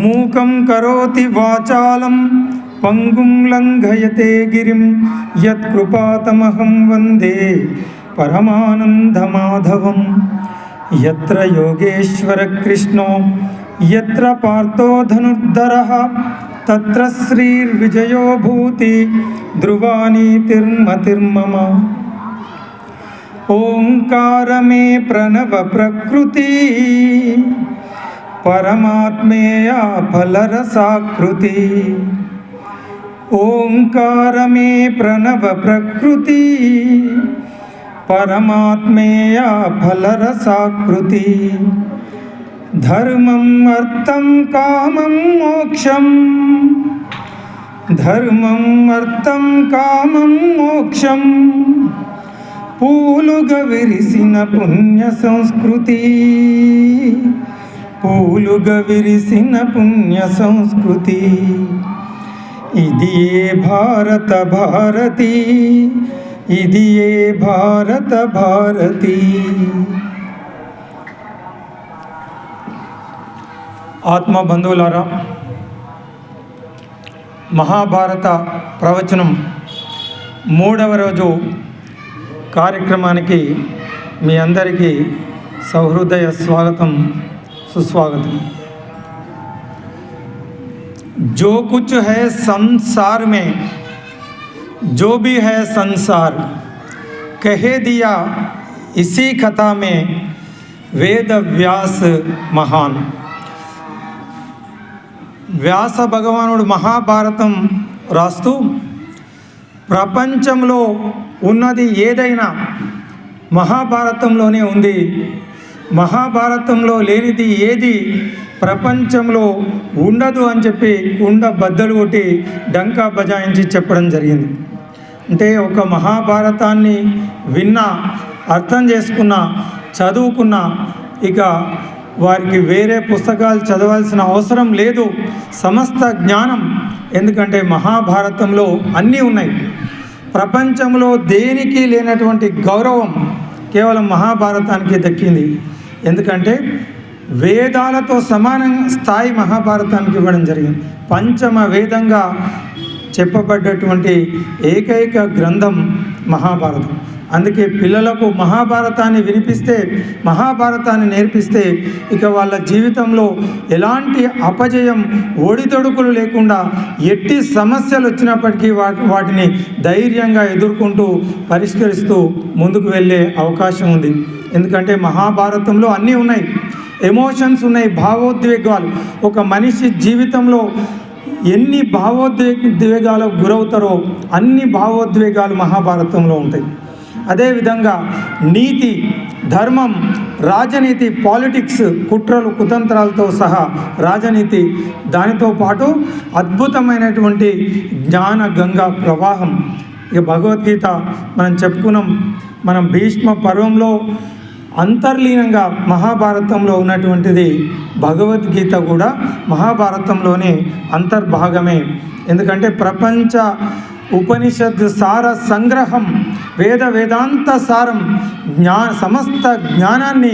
మూకం కరోతి వాచాలం పంగుం లంఘయతే గిరిం యత్కృపాతమహం వందే పరమానందమాధవం. యత్ర యోగేశ్వర కృష్ణో యత్ర పార్థో ధనుర్ధరః తత్ర శ్రీర్విజయో భూతి ధ్రువానీతిర్మతిర్మమ. ఓంకారమే ప్రణవ ప్రకృతి పరమాత్మేయ ఫలరసాకృతి. ఓంకారమే ప్రణవ ప్రకృతి పరమాత్మేయ ఫలరసాకృతి. ధర్మం అర్థం కామం మోక్షం, ధర్మం అర్థం కామం మోక్షం పూలుగా విరిసిన పుణ్య సంస్కృతి, పూలుగా విరిసిన పుణ్య సంస్కృతి. ఇది ఏ భారత భారతి, ఇది ఏ భారత భారతి. ఆత్మబంధువులారా, మహాభారత ప్రవచనం 3వ రోజు కార్యక్రమానికి మీ అందరికీ సహృదయ స్వాగతం, సుస్వాగతం. जो कुछ है संसार में, जो भी है संसार, कह दिया इसी कथा में वेद व्यास महान. వ్యాస భగవానుడు మహాభారతం రాస్తూ ప్రపంచంలో ఉన్నది ఏదైనా మహాభారతంలోనే ఉంది, మహాభారతంలో లేనిది ఏది ప్రపంచంలో ఉండదు అని చెప్పి కుండ బద్దలు కొట్టి డంకా బజాయించి చెప్పడం జరిగింది. అంటే ఒక మహాభారతాన్ని విన్నా, అర్థం చేసుకున్నా, చదువుకున్నా ఇక వారికి వేరే పుస్తకాలు చదవాల్సిన అవసరం లేదు. సమస్త జ్ఞానం, ఎందుకంటే మహాభారతంలో అన్నీ ఉన్నాయి. ప్రపంచంలో దేనికి లేనటువంటి గౌరవం కేవలం మహాభారతానికి దక్కింది. ఎందుకంటే వేదాలతో సమాన స్థాయి మహాభారతానికి ఇవ్వడం జరిగింది. పంచమ వేదంగా చెప్పబడ్డటువంటి ఏకైక గ్రంథం మహాభారతం. అందుకే పిల్లలకు మహాభారతాన్ని వినిపిస్తే, మహాభారతాన్ని నేర్పిస్తే ఇక వాళ్ళ జీవితంలో ఎలాంటి అపజయం, ఒడిదొడుకులు లేకుండా ఎట్టి సమస్యలు వచ్చినప్పటికీ వాటిని ధైర్యంగా ఎదుర్కొంటూ పరిష్కరిస్తూ ముందుకు వెళ్ళే అవకాశం ఉంది. ఎందుకంటే మహాభారతంలో అన్నీ ఉన్నాయి, ఎమోషన్స్ ఉన్నాయి, భావోద్వేగాలు. ఒక మనిషి జీవితంలో ఎన్ని భావోద్వేగాలకు గురవుతారో అన్ని భావోద్వేగాలు మహాభారతంలో ఉంటాయి. అదేవిధంగా నీతి, ధర్మం, రాజనీతి, పాలిటిక్స్, కుట్రలు, కుతంత్రాలతో సహా రాజనీతి, దానితో పాటు అద్భుతమైనటువంటి జ్ఞాన గంగా ప్రవాహం. ఇక భగవద్గీత మనం చెప్పుకున్నాం. మనం భీష్మ పర్వంలో అంతర్లీనంగా మహాభారతంలో ఉన్నటువంటిది భగవద్గీత కూడా మహాభారతంలోనే అంతర్భాగమే. ఎందుకంటే ప్రపంచ ఉపనిషత్ సార సంగ్రహం, వేదాంత సారం, సమస్త జ్ఞానాన్ని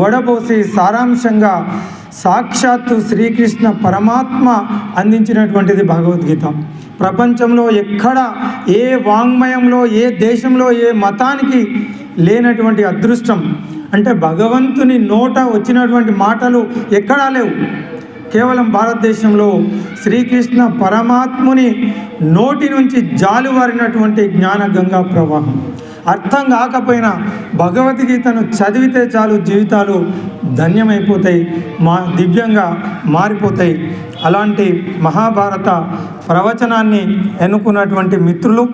వడబోసి సారాంశంగా సాక్షాత్తు శ్రీకృష్ణ పరమాత్మ అందించినటువంటిది భగవద్గీత. ప్రపంచంలో ఎక్కడ ఏ వాంగ్మయంలో, ఏ దేశంలో, ఏ మతానికి లేనటువంటి అదృష్టం. అంటే భగవంతుని నోట వచ్చినటువంటి మాటలు ఎక్కడా లేవు. కేవలం భారతదేశంలో శ్రీకృష్ణ పరమాత్ముని నోటి నుంచి జాలువారినటువంటి జ్ఞాన గంగా ప్రవాహం. అర్థం కాకపోయినా భగవద్గీతను చదివితే చాలు జీవితాలు ధన్యమైపోతాయి, దివ్యంగా మారిపోతాయి. అలాంటి మహాభారత ప్రవచనాన్ని ఎన్నుకున్నటువంటి మిత్రులు,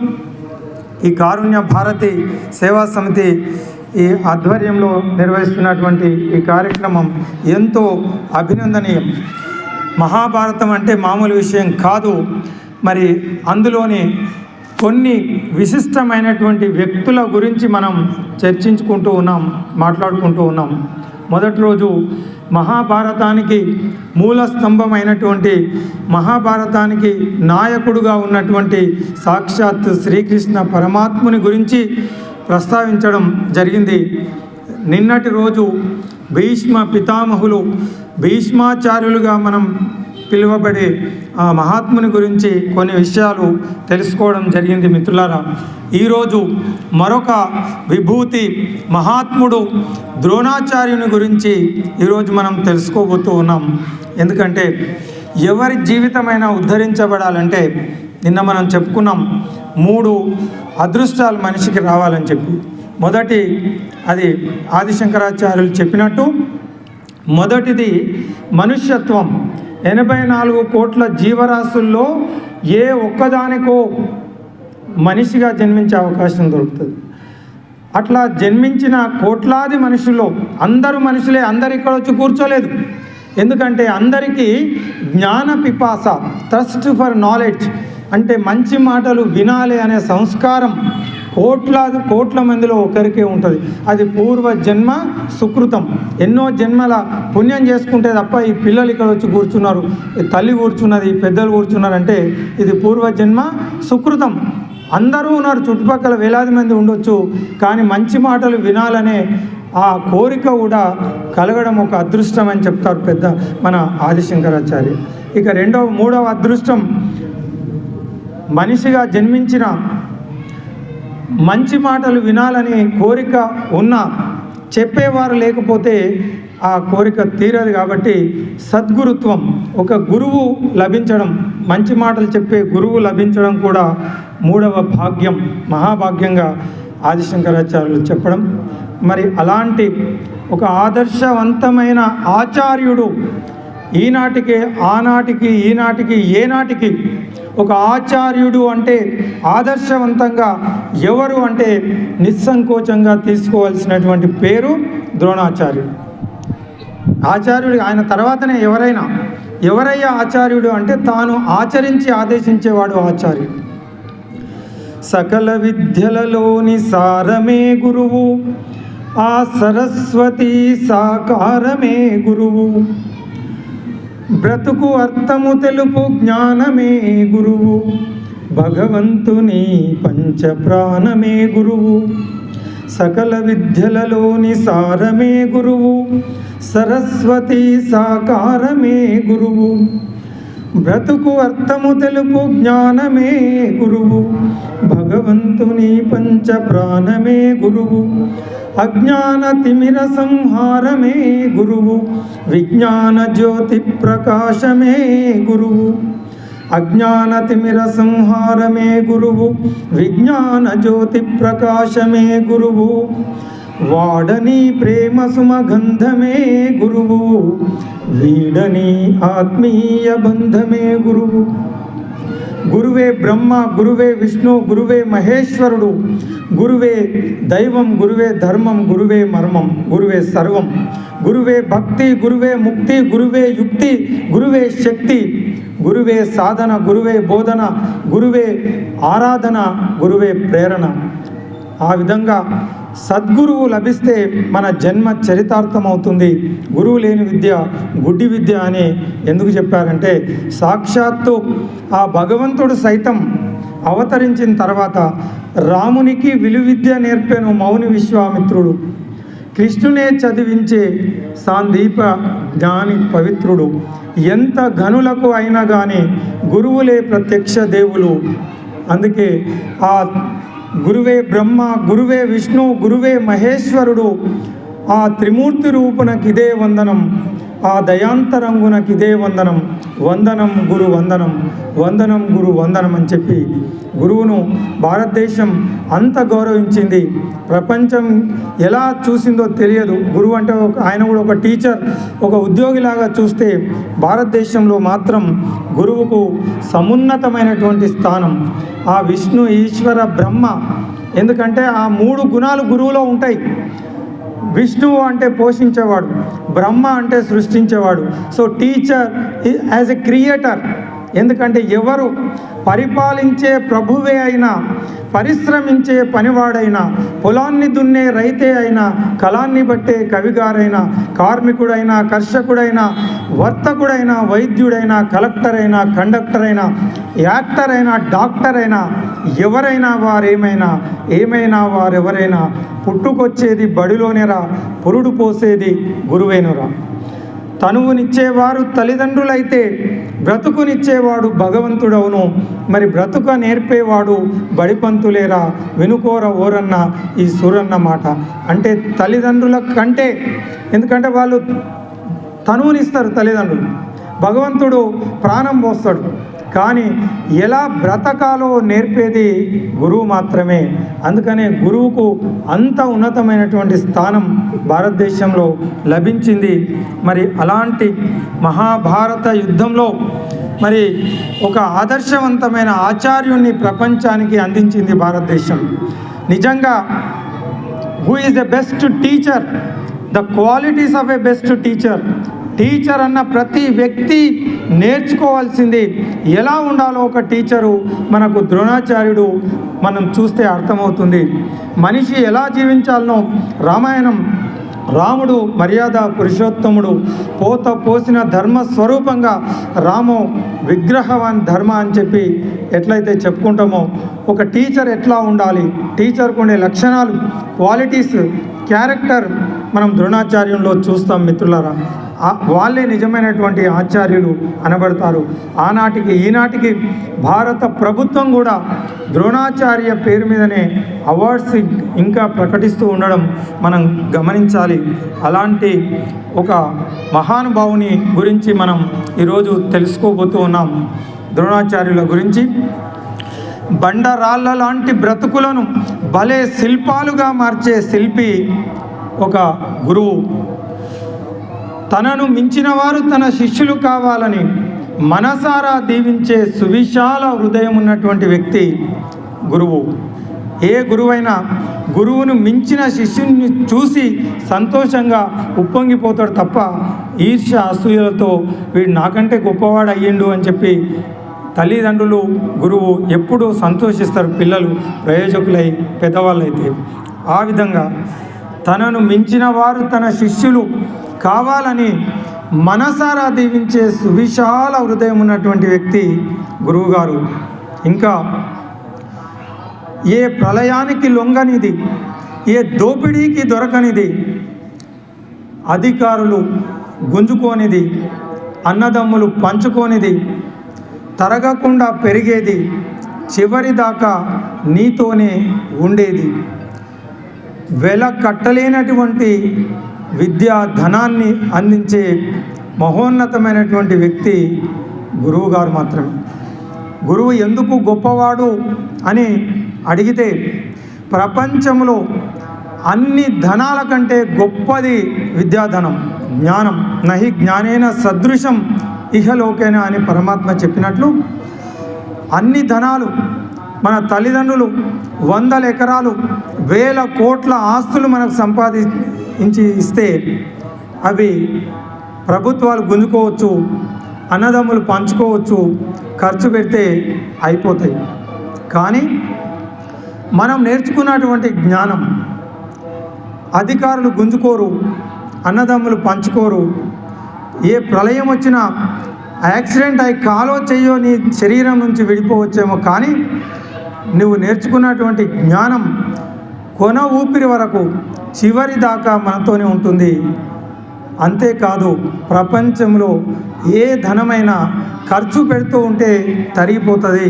ఈ కారుణ్య భారతి సేవా సమితి ఈ ఆధ్వర్యంలో నిర్వహిస్తున్నటువంటి ఈ కార్యక్రమం ఎంతో అభినందనీయం. మహాభారతం అంటే మామూలు విషయం కాదు. మరి అందులోని కొన్ని విశిష్టమైనటువంటి వ్యక్తుల గురించి మనం చర్చించుకుంటూ ఉన్నాం, మాట్లాడుకుంటూ ఉన్నాం. మొదటి రోజు మహాభారతానికి మూల స్తంభమైనటువంటి, మహాభారతానికి నాయకుడుగా ఉన్నటువంటి సాక్షాత్ శ్రీకృష్ణ పరమాత్ముని గురించి ప్రస్తావించడం జరిగింది. నిన్నటి రోజు భీష్మ పితామహులు, భీష్మాచార్యులుగా మనం పిలువబడే ఆ మహాత్ముని గురించి కొన్ని విషయాలు తెలుసుకోవడం జరిగింది మిత్రులారా. ఈరోజు మరొక విభూతి మహాత్ముడు ద్రోణాచార్యుని గురించి ఈరోజు మనం తెలుసుకోబోతూ ఉన్నాం. ఎందుకంటే ఎవరి జీవితమైనా ఉద్ధరించబడాలంటే నిన్న మనం చెప్పుకున్నాం 3 అదృష్టాలు మనిషికి రావాలని చెప్పి. మొదటి అది ఆదిశంకరాచార్యులు చెప్పినట్టు మొదటిది మనుష్యత్వం. 84 కోట్ల జీవరాశుల్లో ఏ ఒక్కదానికో మనిషిగా జన్మించే అవకాశం దొరుకుతుంది. అట్లా జన్మించిన కోట్లాది మనుషుల్లో అందరూ మనుషులే, అందరు ఇక్కడ వచ్చి కూర్చోలేదు. ఎందుకంటే అందరికీ జ్ఞాన పిపాస, థర్స్ట్ ఫర్ నాలెడ్జ్, అంటే మంచి మాటలు వినాలి అనే సంస్కారం కోట్ల మందిలో ఒకరికే ఉంటుంది. అది పూర్వ జన్మ సుకృతం. ఎన్నో జన్మల పుణ్యం చేసుకుంటే తప్ప ఈ పిల్లలు ఇక్కడ వచ్చి కూర్చున్నారు, తల్లి కూర్చున్నది, పెద్దలు కూర్చున్నారు అంటే ఇది పూర్వజన్మ సుకృతం. అందరూ ఉన్నారు, చుట్టుపక్కల వేలాది మంది ఉండొచ్చు, కానీ మంచి మాటలు వినాలనే ఆ కోరిక కూడా కలగడం ఒక అదృష్టం అని చెప్తారు పెద్ద మన ఆదిశంకరాచార్య. ఇక మూడవ అదృష్టం, మనిషిగా జన్మించిన మంచి మాటలు వినాలని కోరిక ఉన్న చెప్పేవారు లేకపోతే ఆ కోరిక తీరదు. కాబట్టి సద్గురుత్వం, ఒక గురువు లభించడం, మంచి మాటలు చెప్పే గురువు లభించడం కూడా 3వ భాగ్యం, మహాభాగ్యంగా ఆదిశంకరాచార్యులు చెప్పడం. మరి అలాంటి ఒక ఆదర్శవంతమైన ఆచార్యుడు ఈనాటికి, ఆనాటికి, ఈనాటికి, ఏనాటికి ఒక ఆచార్యుడు అంటే ఆదర్శవంతంగా ఎవరు అంటే నిస్సంకోచంగా తీసుకోవాల్సినటువంటి పేరు ద్రోణాచార్యుడు. ఆచార్యుడు ఆయన తర్వాతనే ఎవరయ్యా ఆచార్యుడు అంటే తాను ఆచరించి ఆదేశించేవాడు ఆచార్యుడు. సకల విద్యలలోని సారమే గురువు, ఆ సరస్వతి సాకారమే గురువు, బ్రతుకు అర్థము తెలుపు జ్ఞానమే గురువు, భగవంతుని పంచప్రాణమే గురువు. సకల విద్యలలోని సారమే గురువు, సరస్వతి సాకారమే గురువు, బ్రతుకు అర్థము తెలుపు జ్ఞానమే గురువు, భగవంతుని పంచప్రాణమే గురువు, అజ్ఞాన తిమిర సంహారమే గురువు, విజ్ఞాన జ్యోతి ప్రకాశమే గురువు. అజ్ఞాన తిమిర సంహారమే గురువు, విజ్ఞాన జ్యోతి ప్రకాశమే గురువు, వాడని ప్రేమ సుమగంధమే గురువు, వీడని ఆత్మీయ బంధమే గురువు. గురువే బ్రహ్మ, గురువే విష్ణు, గురువే మహేశ్వరుడు, గురువే దైవం, గురువే ధర్మం, గురువే మర్మం, గురువే సర్వం, గురువే భక్తి, గురువే ముక్తి, గురువే యుక్తి, గురువే శక్తి, గురువే సాధన, గురువే బోధన, గురువే ఆరాధన, గురువే ప్రేరణ. ఆ విధంగా సద్గురువు లభిస్తే మన జన్మ చరితార్థమవుతుంది. గురువు లేని విద్య గుడ్డి విద్య అని ఎందుకు చెప్పారంటే సాక్షాత్తు ఆ భగవంతుడు సైతం అవతరించిన తర్వాత రామునికి విలువిద్య నేర్పాను మౌని విశ్వామిత్రుడు, కృష్ణునే చదివించే సాందీప జ్ఞాని పవిత్రుడు. ఎంత ఘనులకు అయినా కానీ గురువులే ప్రత్యక్ష దేవులు. అందుకే ఆ గురువే బ్రహ్మ, గురువే విష్ణు, గురువే మహేశ్వరుడు, ఆ త్రిమూర్తి రూపునకిదే వందనం, ఆ దయాంతరంగునకిదే వందనం, వందనం గురు వందనం, వందనం గురు వందనం అని చెప్పి గురువును భారతదేశం అంత గౌరవించింది. ప్రపంచం ఎలా చూసిందో తెలియదు. గురువు అంటే ఆయన కూడా ఒక టీచర్, ఒక ఉద్యోగిలాగా చూస్తే భారతదేశంలో మాత్రం గురువుకు సమున్నతమైనటువంటి స్థానం. ఆ విష్ణు, ఈశ్వర, బ్రహ్మ, ఎందుకంటే ఆ 3 గుణాలు గురువులో ఉంటాయి. విష్ణువు అంటే పోషించేవాడు, బ్రహ్మ అంటే సృష్టించేవాడు. So teacher as a creator, ఎందుకంటే ఎవరు పరిపాలించే ప్రభువే అయినా, పరిశ్రమించే పనివాడైనా, పొలాన్ని దున్నే రైతే అయినా, కళాన్ని బట్టే కవిగారైనా, కార్మికుడైనా, కర్షకుడైనా, వర్తకుడైనా, వైద్యుడైనా, కలెక్టర్ అయినా, కండక్టర్ అయినా, యాక్టర్ అయినా, డాక్టర్ అయినా, ఎవరైనా వారేమైనా, ఏమైనా వారెవరైనా పుట్టుకొచ్చేది బడిలోనేరా, పురుడు పోసేది గురువేనురా. తనువునిచ్చేవారు తల్లిదండ్రులైతే బ్రతుకునిచ్చేవాడు భగవంతుడవును. మరి బ్రతుక నేర్పేవాడు బడిపంతులేరా, వెనుకోర ఓరన్న ఈ సూరన్న మాట. అంటే తల్లిదండ్రుల కంటే, ఎందుకంటే వాళ్ళు తనువునిస్తారు తల్లిదండ్రులు, భగవంతుడు ప్రాణం పోస్తాడు, కానీ ఎలా బ్రతకాలో నేర్పేది గురువు మాత్రమే. అందుకనే గురువుకు అంత ఉన్నతమైనటువంటి స్థానం భారతదేశంలో లభించింది. మరి అలాంటి మహాభారత యుద్ధంలో మరి ఒక ఆదర్శవంతమైన ఆచార్యుని ప్రపంచానికి అందించింది భారతదేశం. నిజంగా who is the best teacher, the qualities of a best teacher. Teacher అన్న ప్రతి వ్యక్తి నేర్చుకోవాల్సింది ఎలా ఉండాలో ఒక టీచరు మనకు ద్రోణాచార్యుడు మనం చూస్తే అర్థమవుతుంది. మనిషి ఎలా జీవించాలనో రామాయణం, రాముడు మర్యాద పురుషోత్తముడు, పోత పోసిన ధర్మస్వరూపంగా రామో విగ్రహవాన్ ధర్మ అని చెప్పి ఎట్లయితే చెప్పుకుంటామో, ఒక టీచర్ ఎట్లా ఉండాలి, టీచర్కు ఉండే లక్షణాలు, క్వాలిటీస్, క్యారెక్టర్ మనం ద్రోణాచార్యంలో చూస్తాం మిత్రులారా. వాళ్ళే నిజమైనటువంటి ఆచార్యులు అనబడతారు. ఆనాటికి ఈనాటికి భారత ప్రభుత్వం కూడా ద్రోణాచార్య పేరు మీదనే అవార్డ్స్ ఇంకా ప్రకటిస్తూ ఉండడం మనం గమనించాలి. అలాంటి ఒక మహానుభావుని గురించి మనం ఈరోజు తెలుసుకోబోతూ ఉన్నాం. ద్రోణాచార్యుల గురించి బండరాళ్ళ లాంటి బ్రతుకులను భలే శిల్పాలుగా మార్చే శిల్పి ఒక గురువు. తనను మించిన వారు తన శిష్యులు కావాలని మనసారా దీవించే సువిశాల హృదయం ఉన్నటువంటి వ్యక్తి గురువు. ఏ గురువైనా గురువును మించిన శిష్యుని చూసి సంతోషంగా ఉప్పొంగిపోతాడు తప్ప ఈర్ష్య అసూయలతో వీడు నాకంటే గొప్పవాడు అయ్యిండు అని చెప్పి తల్లిదండ్రులు, గురువు ఎప్పుడూ సంతోషిస్తారు, పిల్లలు ప్రయోజకులై పెద్దవాళ్ళైతే. ఆ విధంగా తనను మించిన వారు తన శిష్యులు కావాలని మనసారా దీవించే సువిశాల హృదయం ఉన్నటువంటి వ్యక్తి గురువుగారు. ఇంకా ఏ ప్రళయానికి లొంగనిది, ఏ దోపిడీకి దొరకనిది, అధికారులు గుంజుకోనిది, అన్నదమ్ములు పంచుకోనిది, తరగకుండా పెరిగేది, చివరిదాకా నీతోనే ఉండేది, వెల కట్టలేనటువంటి విద్యా ధనాన్ని అందించే మహోన్నతమైనటువంటి వ్యక్తి గురువు గారు మాత్రమే. గురువు ఎందుకు గొప్పవాడు అని అడిగితే, ప్రపంచంలో అన్ని ధనాల కంటే గొప్పది విద్యాధనం, జ్ఞానం. నహి జ్ఞానేన సదృశం ఇహలోకేన అని పరమాత్మ చెప్పినట్లు అన్ని ధనాలు, మన తల్లిదండ్రులు 100 ఎకరాలు 1000 కోట్ల ఆస్తులు మనకు సంపాదించి ఇస్తే అవి ప్రభుత్వాలు గుంజుకోవచ్చు, అన్నదమ్ములు పంచుకోవచ్చు, ఖర్చు పెడితే అయిపోతాయి. కానీ మనం నేర్చుకున్నటువంటి జ్ఞానం అధికారులు గుంజుకోరు, అన్నదమ్ములు పంచుకోరు. ఏ ప్రళయం వచ్చినా యాక్సిడెంట్ అయి కాలో చెయ్యో నీ శరీరం నుంచి విడిపోవచ్చేమో, కానీ నువ్వు నేర్చుకున్నటువంటి జ్ఞానం కొన ఊపిరి వరకు చివరి దాకా మనతోనే ఉంటుంది. అంతేకాదు, ప్రపంచంలో ఏ ధనమైనా ఖర్చు పెడుతూ ఉంటే తరిగిపోతుంది.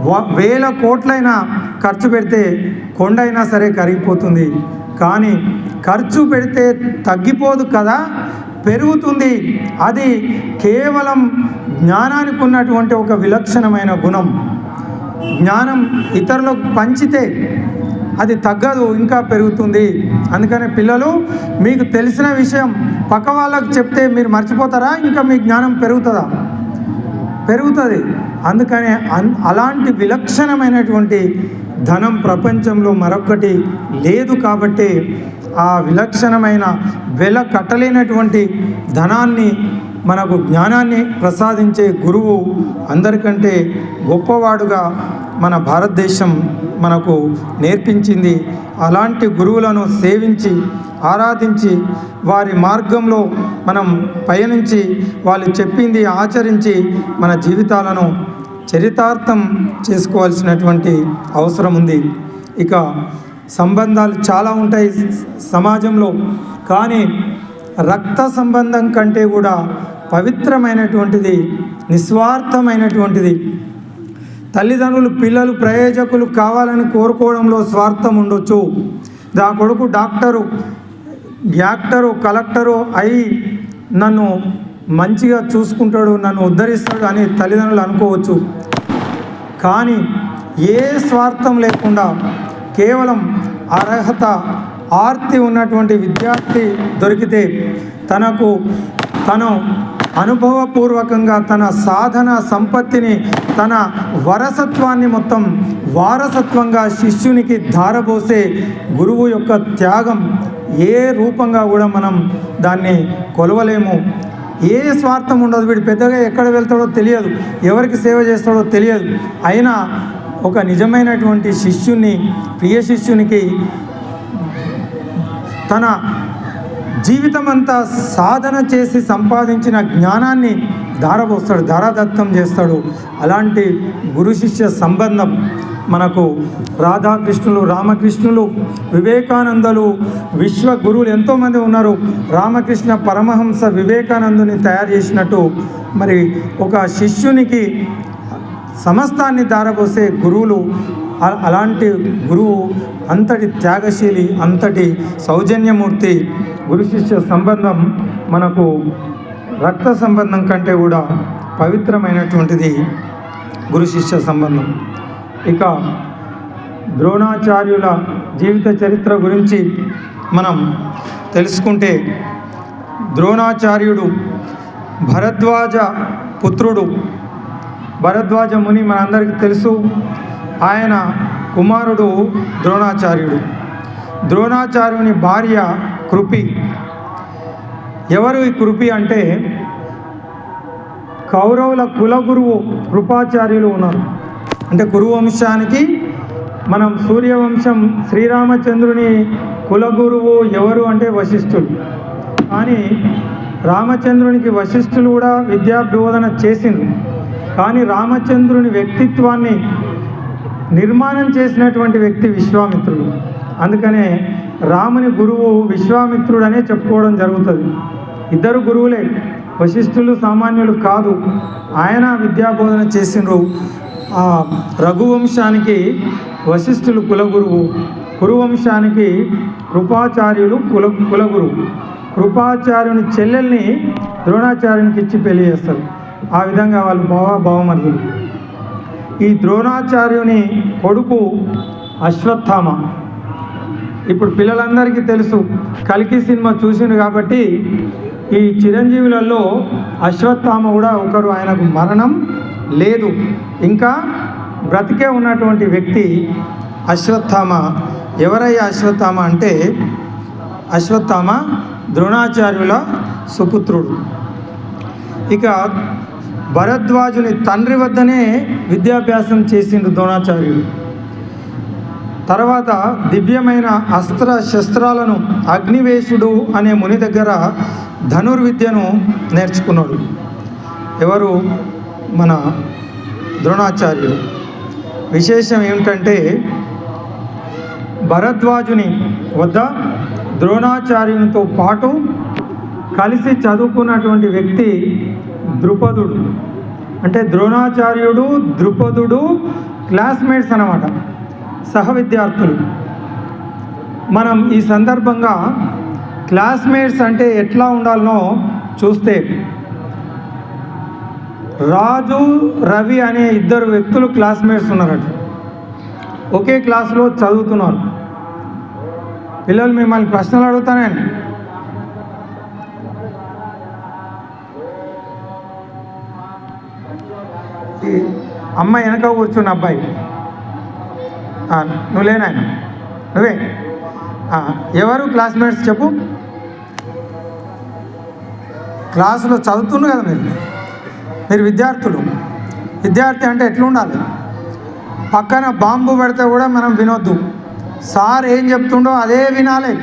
1000 కోట్లైనా ఖర్చు పెడితే కొండైనా సరే కరిగిపోతుంది. కానీ ఖర్చు పెడితే తగ్గిపోదు కదా, పెరుగుతుంది. అది కేవలం జ్ఞానానికి ఉన్నటువంటి ఒక విలక్షణమైన గుణం. జ్ఞానం ఇతరులకు పంచితే అది తగ్గదు, ఇంకా పెరుగుతుంది. అందుకనే పిల్లలు, మీకు తెలిసిన విషయం పక్క వాళ్ళకు చెప్తే మీరు మర్చిపోతారా, ఇంకా మీ జ్ఞానం పెరుగుతుందా? పెరుగుతుంది. అందుకనే అలాంటి విలక్షణమైనటువంటి ధనం ప్రపంచంలో మరొకటి లేదు. కాబట్టి ఆ విలక్షణమైన వెల కట్టలేనటువంటి ధనాన్ని, మనకు జ్ఞానాన్ని ప్రసాదించే గురువు అందరికంటే గొప్పవాడుగా మన భారతదేశం మనకు నేర్పించింది. అలాంటి గురువులను సేవించి ఆరాధించి వారి మార్గంలో మనం పయనించి వాళ్ళు చెప్పింది ఆచరించి మన జీవితాలను చరితార్థం చేసుకోవాల్సినటువంటి అవసరం ఉంది. ఇక సంబంధాలు చాలా ఉంటాయి సమాజంలో, కానీ రక్త సంబంధం కంటే కూడా పవిత్రమైనటువంటిది, నిస్వార్థమైనటువంటిది. తల్లిదండ్రులు పిల్లలు ప్రయోజకులు కావాలని కోరుకోవడంలో స్వార్థం ఉండొచ్చు. నా కొడుకు డాక్టరు, యాక్టరు, కలెక్టరు అయి నన్ను మంచిగా చూసుకుంటాడు, నన్ను ఉద్ధరిస్తాడు అని తల్లిదండ్రులు అనుకోవచ్చు. కానీ ఏ స్వార్థం లేకుండా కేవలం అర్హత, ఆర్తి ఉన్నటువంటి విద్యార్థి దొరికితే తను అనుభవపూర్వకంగా తన సాధన సంపత్తిని, తన వారసత్వాన్ని మొత్తం వారసత్వంగా శిష్యునికి ధారపోసే గురువు యొక్క త్యాగం ఏ రూపంగా కూడా మనం దాన్ని కొలవలేము. ఏ స్వార్థం ఉండదు. వీడు పెద్దగా ఎక్కడ వెళ్తాడో తెలియదు, ఎవరికి సేవ చేస్తాడో తెలియదు. అయినా ఒక నిజమైనటువంటి శిష్యుని, ప్రియ శిష్యునికి తన జీవితం అంతా సాధన చేసి సంపాదించిన జ్ఞానాన్ని ధారపోస్తాడు, ధారాదత్తం చేస్తాడు. అలాంటి గురు శిష్య సంబంధం మనకు రాధాకృష్ణులు, రామకృష్ణులు, వివేకానందలు, విశ్వ గురువులు ఎంతోమంది ఉన్నారు. రామకృష్ణ పరమహంస వివేకానందుని తయారు చేసినట్టు మరి ఒక శిష్యునికి సమస్తాన్ని ధారపోసే గురువులు. అలాంటి గురువు అంతటి త్యాగశీలి, అంతటి సౌజన్యమూర్తి. గురు శిష్య సంబంధం మనకు రక్త సంబంధం కంటే కూడా పవిత్రమైనటువంటిది గురు శిష్య సంబంధం. ఇక ద్రోణాచార్యుల జీవిత చరిత్ర గురించి మనం తెలుసుకుంటే, ద్రోణాచార్యుడు భరద్వాజ పుత్రుడు. భరద్వాజ ముని మనందరికీ తెలుసు. ఆయన కుమారుడు ద్రోణాచార్యుడు. ద్రోణాచార్యుని భార్య కృపి. ఎవరు ఈ కృపి అంటే, కౌరవుల కులగురువు కృపాచార్యులు ఉన్నారు. అంటే కురువంశానికి మనం సూర్యవంశం, శ్రీరామచంద్రుని కులగురువు ఎవరు అంటే వశిష్ఠులు. కానీ రామచంద్రునికి వశిష్ఠులు కూడా విద్యాబోధన చేసిండ్రు. కానీ రామచంద్రుని వ్యక్తిత్వాన్ని నిర్మాణం చేసినటువంటి వ్యక్తి విశ్వామిత్రుడు. అందుకనే రాముని గురువు విశ్వామిత్రుడనే చెప్పుకోవడం జరుగుతుంది. ఇద్దరు గురువులే, వశిష్ఠులు సామాన్యులు కాదు. ఆయన విద్యాబోధన చేసిండ్రు. రఘువంశానికి వశిష్ఠులు కులగురువు, కురువంశానికి కృపాచార్యులు కులగురువు. కృపాచార్యుని చెల్లెల్ని ద్రోణాచార్యునికి ఇచ్చి పెళ్లి చేస్తారు. ఆ విధంగా వాళ్ళు భావమర్దులు. ఈ ద్రోణాచార్యుని కొడుకు అశ్వత్థామ. ఇప్పుడు పిల్లలందరికీ తెలుసు, కల్కి సినిమా చూసిండు కాబట్టి ఈ చిరంజీవులలో అశ్వత్థామ కూడా ఒకరు. ఆయనకు మరణం లేదు, ఇంకా బ్రతికే ఉన్నటువంటి వ్యక్తి అశ్వత్థామ. ఎవరయ్యా అశ్వత్థామ అంటే, అశ్వత్థామ ద్రోణాచార్యుల సుపుత్రుడు. ఇక భరద్వాజుని తండ్రి వద్దనే విద్యాభ్యాసం చేసిండు ద్రోణాచార్యుడు. తర్వాత దివ్యమైన అస్త్ర శస్త్రాలను అగ్నివేశుడు అనే ముని దగ్గర ధనుర్విద్యను నేర్చుకున్నాడు. ఎవరు? మన ద్రోణాచార్యుడు. విశేషం ఏమిటంటే, భరద్వాజుని వద్ద ద్రోణాచార్యునితో పాటు కలిసి చదువుకున్నటువంటి వ్యక్తి ద్రుపదుడు. అంటే ద్రోణాచార్యుడు, ద్రుపదుడు క్లాస్మేట్స్ అన్నమాట, సహ విద్యార్థులు. మనం ఈ సందర్భంగా క్లాస్మేట్స్ అంటే ఎట్లా ఉండాలనో చూస్తే, రాజు, రవి అనే ఇద్దరు వ్యక్తులు క్లాస్మేట్స్ ఉన్నారట. ఒకే క్లాసులో చదువుతున్నారు. పిల్లలు మిమ్మల్ని ప్రశ్నలు అడుగుతానండి. అమ్మ వెనక కూర్చున్న అబ్బాయి, నువ్వు లేనాయన, నువ్వే. ఎవరు క్లాస్మేట్స్ చెప్పు. క్లాసులో చదువుతున్నారు కదా మీరు విద్యార్థులు. విద్యార్థి అంటే ఎట్లుండాలి? పక్కన బాంబు పెడితే కూడా మనం వినొద్దు. సార్ ఏం చెప్తుండో అదే వినాలి.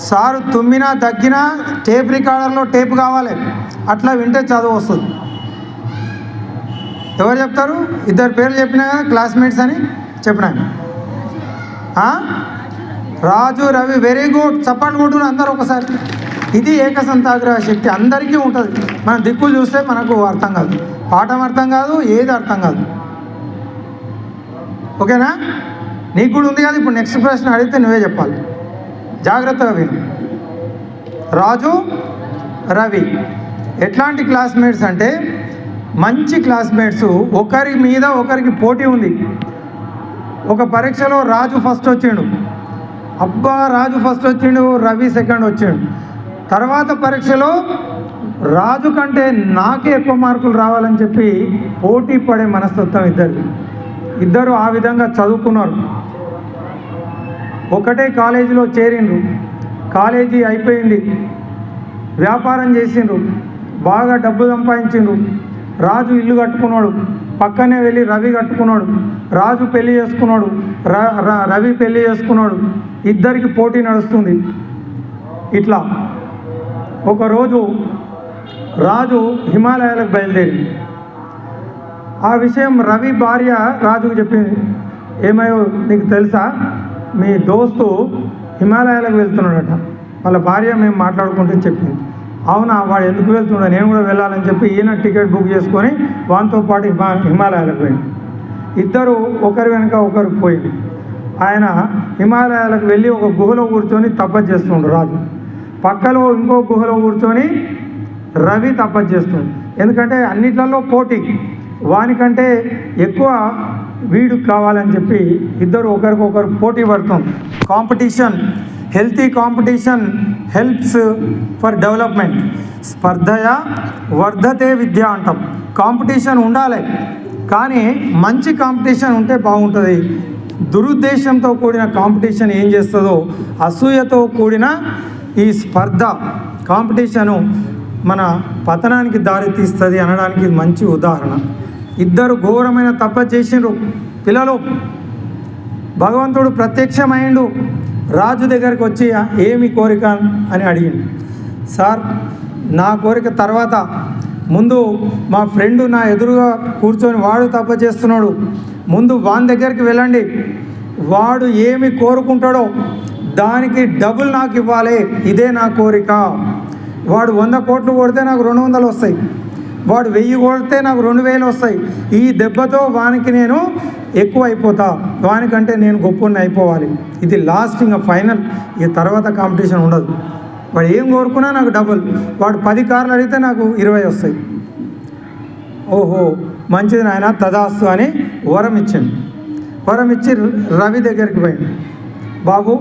సారు తుమ్మినా దగ్గినా టేప్ రికార్డర్లో టేప్ కావాలి. అట్లా వింటే చదువు వస్తుంది. ఎవరు చెప్తారు? ఇద్దరు పేర్లు చెప్పినా కదా, క్లాస్మేట్స్ అని చెప్పినా. రాజు రవి వెరీ గుడ్, చప్పట్లు కొట్టుకుని అందరూ ఒకసారి. ఇది ఏకసంతాగ్రహ శక్తి అందరికీ ఉంటుంది. మనం దిక్కులు చూస్తే మనకు అర్థం కాదు, పాఠం అర్థం కాదు, ఏది అర్థం కాదు. ఓకేనా? నీకు కూడా ఉంది కదా. ఇప్పుడు నెక్స్ట్ ప్రశ్న అడిగితే నువ్వే చెప్పాలి, జాగ్రత్తగా విను. రాజు రవి ఎట్లాంటి క్లాస్మేట్స్ అంటే మంచి క్లాస్మేట్స్. ఒకరి మీద ఒకరికి పోటీ ఉంది. ఒక పరీక్షలో రాజు ఫస్ట్ వచ్చిండు, అబ్బా రాజు ఫస్ట్ వచ్చిండు, రవి సెకండ్ వచ్చిండు. తర్వాత పరీక్షలో రాజు కంటే నాకే ఎక్కువ మార్కులు రావాలని చెప్పి పోటీ పడే మనస్తత్వం ఇద్దరు ఆ విధంగా చదువుకున్నారు. ఒకటే కాలేజీలో చేరిండ్రు, కాలేజీ అయిపోయింది, వ్యాపారం చేసిండ్రు, బాగా డబ్బు సంపాదించిండ్రు. రాజు ఇల్లు కట్టుకున్నాడు, పక్కనే వెళ్ళి రవి కట్టుకున్నాడు. రాజు పెళ్లి చేసుకున్నాడు, రవి పెళ్లి చేసుకున్నాడు. ఇద్దరికి పోటీ నడుస్తుంది. ఇట్లా ఒకరోజు రాజు హిమాలయాలకు బయలుదేరి ఆ విషయం రవి భార్య రాజుకు చెప్పింది. ఏమయ్యో నీకు తెలుసా, మీ దోస్తు హిమాలయాలకు వెళ్తున్నాడట. వాళ్ళ భార్య మేము మాట్లాడుకుంటే చెప్పింది. అవునా, వాడు ఎందుకు వెళ్తున్నాడు, నేను కూడా వెళ్ళాలని చెప్పి ఈయన టికెట్ బుక్ చేసుకొని వానితో పాటు హిమాలయాలకు పోయింది. ఇద్దరు ఒకరి వెనుక ఒకరు పోయింది. ఆయన హిమాలయాలకు వెళ్ళి ఒక గుహలో కూర్చొని తపస్సు చేస్తుండ్రు. రాజు పక్కలో ఇంకో గుహలో కూర్చొని రవి తపస్సు చేస్తుండు. ఎందుకంటే అన్నిట్లలో పోటీ, వానికంటే ఎక్కువ వీడు కావాలని చెప్పి ఇద్దరు ఒకరికొకరు పోటీ పడుతుంది. Competition, healthy competition helps for development. స్పర్ధయ వర్ధతే విద్య అంటాం. కాంపిటీషన్ ఉండాలి, కానీ మంచి కాంపిటీషన్ ఉంటే బాగుంటుంది. దురుద్దేశంతో కూడిన కాంపిటీషన్ ఏం చేస్తుందో, అసూయతో కూడిన ఈ స్పర్ధ కాంపిటీషను మన పతనానికి దారి తీస్తుంది అనడానికి మంచి ఉదాహరణ. ఇద్దరు ఘోరమైన తపస్సు చేసిండ్రు. పిల్లలు, భగవంతుడు ప్రత్యక్షమైండు. రాజు దగ్గరికి వచ్చి ఏమి కోరిక అని అడిగిండు. సార్, నా కోరిక తర్వాత, ముందు మా ఫ్రెండు నా ఎదురుగా కూర్చొని వాడు తపస్సు చేస్తున్నాడు, ముందు వాని దగ్గరికి వెళ్ళండి, వాడు ఏమి కోరుకుంటాడో దానికి డబుల్ నాకు ఇవ్వాలి, ఇదే నా కోరిక. వాడు 100 కోట్లు కొడితే నాకు 200 వస్తాయి, వాడు 1000 కొడితే నాకు 2000 వస్తాయి. ఈ దెబ్బతో వానికి నేను ఎక్కువ అయిపోతా, వానికంటే నేను గొప్పని అయిపోవాలి. ఇది లాస్ట్, ఇంకా ఫైనల్. ఈ తర్వాత కాంపిటీషన్ ఉండదు. వాడు ఏం కోరుకున్నా నాకు డబుల్. వాడు 10 కార్లు అడిగితే నాకు 20 వస్తాయి. ఓహో మంచిది నాయన, తదాస్తు అని వరం ఇచ్చాను. వరం ఇచ్చి రవి దగ్గరికి పోయాడు. బాబు,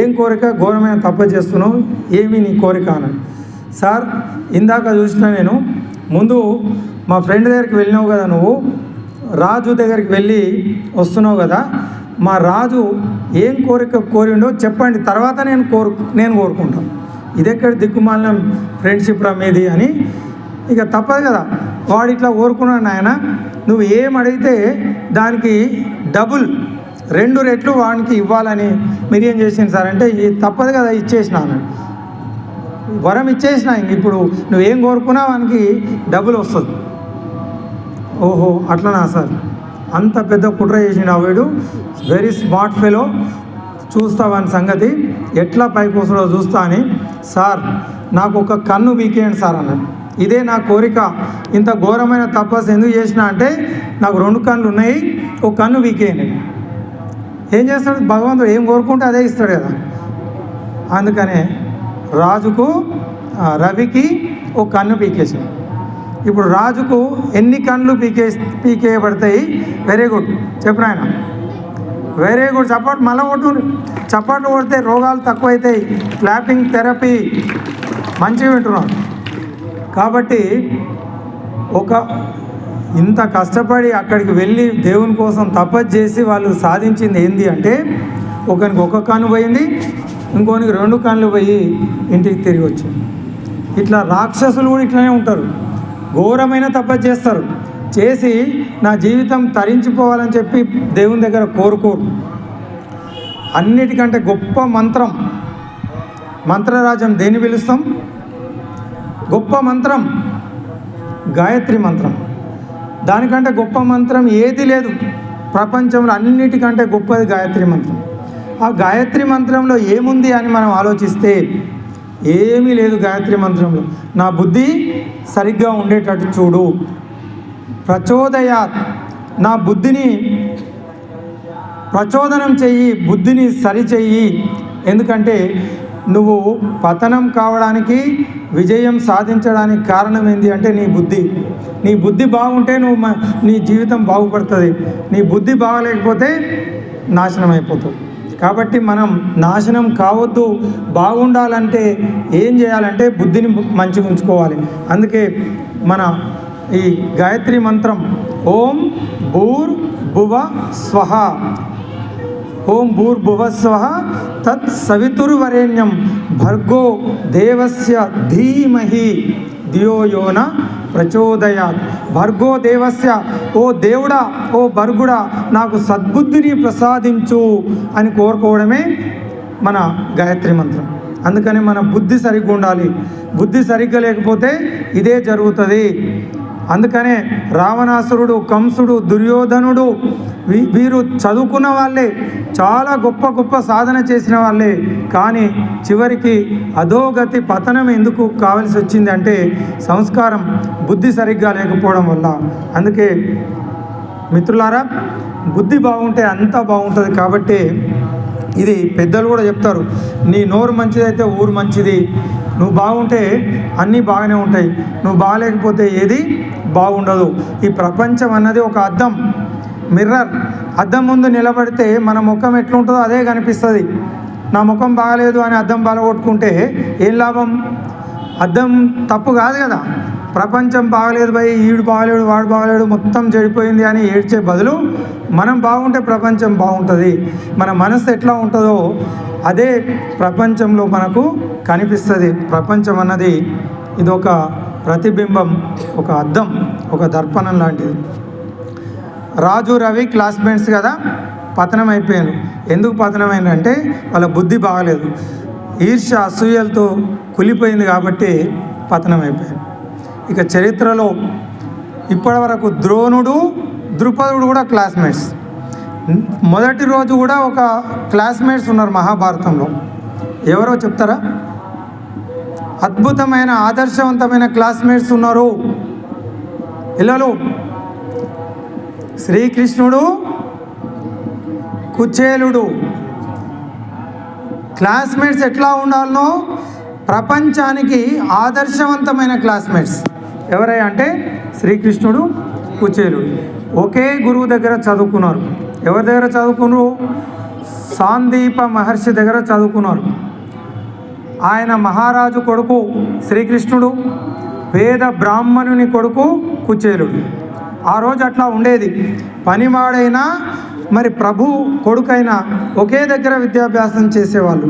ఏం కోరిక, ఘోరమైన తపస్సు చేస్తున్నావు, ఏమి నీ కోరిక అన్నాడు. సార్, ఇందాక చూసిన నేను, ముందు మా ఫ్రెండ్ దగ్గరికి వెళ్ళినావు కదా, నువ్వు రాజు దగ్గరికి వెళ్ళి వస్తున్నావు కదా, మా రాజు ఏం కోరిక కోరిండో చెప్పండి, తర్వాత నేను కోరుకుంటాను. ఇదెక్కడ దిక్కుమాలిన ఫ్రెండ్షిప్ రా మీది అని. ఇక తప్పదు కదా, వాడు ఇట్లా కోరుకున్నాడు. నాయన, నువ్వు ఏం అడిగితే దానికి డబుల్ 2 రెట్లు వానికి ఇవ్వాలని మీరు ఏం చేసింది సార్ అంటే, ఇది తప్పదు కదా, ఇచ్చేసిన అన్నాడు. వరం ఇచ్చేసిన, ఇప్పుడు నువ్వేం కోరుకున్నా వానికి డబుల్ వస్తుంది. ఓహో అట్లనా సార్, అంత పెద్ద కుట్ర చేసిండు వీడు. వెరీ స్మార్ట్ ఫెలో, చూస్తా వాని సంగతి ఎట్లా పైకి వస్తుందో చూస్తా అని. సార్, నాకు ఒక కన్ను బీకేయండి సార్ అన్నాడు. ఇదే నా కోరిక. ఇంత ఘోరమైన తపస్సు ఎందుకు చేసిన అంటే, నాకు 2 కన్నులు ఉన్నాయి, ఒక కన్ను బీకేయండి. ఏం చేస్తాడు భగవంతుడు, ఏం కోరుకుంటే అదే ఇస్తాడు కదా. అందుకనే రాజుకు రవికి ఒక కన్ను పీకేసాడు. ఇప్పుడు రాజుకు ఎన్ని కన్నులు పీకేయబడతాయి? వెరీ గుడ్, చెప్పు నాయన. వెరీ గుడ్, చప్పట్లు మళ్ళీ కొట్టు. చప్పట్లు కొడితే రోగాలు తక్కువైతాయి. క్లాపింగ్ థెరపీ మంచిగా వింటున్నాం. కాబట్టి ఇంత కష్టపడి అక్కడికి వెళ్ళి దేవుని కోసం తపస్సు చేసి వాళ్ళు సాధించింది ఏంది అంటే, ఒకరికి 1 కన్ను పోయింది, ఇంకోనికి 2 కన్నులు పోయి ఇంటికి తిరిగి వచ్చారు. ఇట్లా రాక్షసులు కూడా ఇట్లనే ఉంటారు, ఘోరమైన తపస్సు చేస్తారు. చేసి నా జీవితం తరించిపోవాలని చెప్పి దేవుని దగ్గర కోరుకోరు. అన్నిటికంటే గొప్ప మంత్రరాజ్యం దేన్ని పిలుస్తాం? గొప్ప మంత్రం గాయత్రి మంత్రం. దానికంటే గొప్ప మంత్రం ఏది లేదు ప్రపంచంలో. అన్నిటికంటే గొప్పది గాయత్రి మంత్రం. ఆ గాయత్రి మంత్రంలో ఏముంది అని మనం ఆలోచిస్తే ఏమీ లేదు. గాయత్రి మంత్రంలో నా బుద్ధి సరిగ్గా ఉండేటట్టు చూడు, ప్రచోదయాత్, నా బుద్ధిని ప్రచోదనం చెయ్యి, బుద్ధిని సరిచెయ్యి. ఎందుకంటే నువ్వు పతనం కావడానికి, విజయం సాధించడానికి కారణం ఏంటి అంటే నీ బుద్ధి బాగుంటే నీ జీవితం బాగుపడుతుంది. నీ బుద్ధి బాగలేకపోతే నాశనం అయిపోతావు. కాబట్టి మనం నాశనం కావద్దు, బాగుండాలంటే ఏం చేయాలంటే బుద్ధిని మంచిగా ఉంచుకోవాలి. అందుకే మన ఈ గాయత్రి మంత్రం ఓం భూర్భువః స్వః, ఓం భూర్భువః స్వః తత్ సవితుర్వరేణ్యం భర్గో దేవస్య ధీమహి ధియో యో న ప్రచోదయాత్. భర్గో దేవస్య, ఓ దేవుడా, ఓ భర్గుడా, నాకు సద్బుద్ధిని ప్రసాదించు అని కోరుకోవడమే మన గాయత్రి మంత్రం. అందుకని మన బుద్ధి సరిగ్గా ఉండాలి. బుద్ధి సరిగ్గా లేకపోతే ఇదే జరుగుతుంది. అందుకనే రావణాసురుడు, కంసుడు, దుర్యోధనుడు వీరు చదువుకున్న వాళ్ళే, చాలా గొప్ప గొప్ప సాధన చేసిన వాళ్ళే. కానీ చివరికి అధోగతి, పతనం ఎందుకు కావాల్సి వచ్చింది అంటే సంస్కారం, బుద్ధి సరిగ్గా లేకపోవడం వల్ల. అందుకే మిత్రులారా, బుద్ధి బాగుంటే అంతా బాగుంటుంది. కాబట్టి ఇది పెద్దలు కూడా చెప్తారు, నీ నోరు మంచిదైతే ఊరు మంచిది. నువ్వు బాగుంటే అన్నీ బాగానే ఉంటాయి, నువ్వు బాగాలేకపోతే ఏది బాగుండదు. ఈ ప్రపంచం అన్నది ఒక అద్దం, మిర్రర్. అద్దం ముందు నిలబడితే మన ముఖం ఎట్లుంటుందో అదే కనిపిస్తుంది. నా ముఖం బాగలేదు అని అద్దం బాగొట్టుకుంటే ఏం లాభం? అద్దం తప్పు కాదు కదా. ప్రపంచం బాగలేదు భయ్, ఈడు బాగలేడు, వాడు బాగలేడు, మొత్తం చెడిపోయింది అని ఏడ్చే బదులు మనం బాగుంటే ప్రపంచం బాగుంటుంది. మన మనసు ఎట్లా ఉంటుందో అదే ప్రపంచంలో మనకు కనిపిస్తుంది. ప్రపంచం అన్నది ఇది ఒక ప్రతిబింబం, ఒక అద్దం, ఒక దర్పణం లాంటిది. రాజు రవి క్లాస్మేట్స్ కదా, పతనం అయిపోయాను. ఎందుకు పతనమైందంటే వాళ్ళ బుద్ధి బాగలేదు, ఈర్ష్య అసూయలతో కులిపోయింది కాబట్టి పతనం అయిపోయాను. ఇక చరిత్రలో ఇప్పటి వరకు ద్రోణుడు, ద్రుపదుడు కూడా క్లాస్మేట్స్. మొదటి రోజు కూడా ఒక క్లాస్మేట్స్ ఉన్నారు మహాభారతంలో. ఎవరో చెప్తారా? అద్భుతమైన ఆదర్శవంతమైన క్లాస్మేట్స్ ఉన్నారు. పిల్లలు, శ్రీకృష్ణుడు, కుచేలుడు. క్లాస్మేట్స్ ఎట్లా ఉండాలనో ప్రపంచానికి ఆదర్శవంతమైన క్లాస్మేట్స్ ఎవరై అంటే శ్రీకృష్ణుడు, కుచేలుడు. ఒకే గురువు దగ్గర చదువుకున్నారు. ఎవరి దగ్గర చదువుకున్నారు? సాందీప మహర్షి దగ్గర చదువుకున్నారు. ఆయన మహారాజు కొడుకు శ్రీకృష్ణుడు, వేద బ్రాహ్మణుని కొడుకు కుచేలుడు. ఆ రోజు అట్లా ఉండేది. పనివాడైనా మరి ప్రభు కొడుకైనా ఒకే దగ్గర విద్యాభ్యాసం చేసేవాళ్ళు.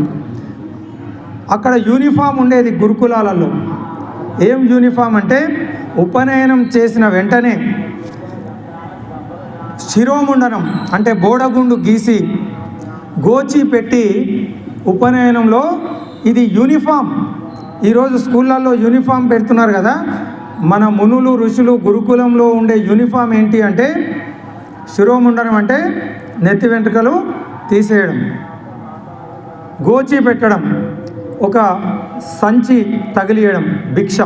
అక్కడ యూనిఫామ్ ఉండేది గురుకులాలలో. ఏం యూనిఫామ్ అంటే ఉపనయనం చేసిన వెంటనే శిరోముండనం అంటే బోడగుండు గీసి గోచి పెట్టి ఉపనయనంలో ఇది యూనిఫామ్. ఈరోజు స్కూళ్ళల్లో యూనిఫామ్ పెడుతున్నారు కదా. మన మునులు ఋషులు గురుకులంలో ఉండే యూనిఫామ్ ఏంటి అంటే శిరోముండనం అంటే నెత్తి వెంట్రుకలు తీసేయడం, గోచి పెట్టడం, ఒక సంచి తగిలియడం, భిక్ష.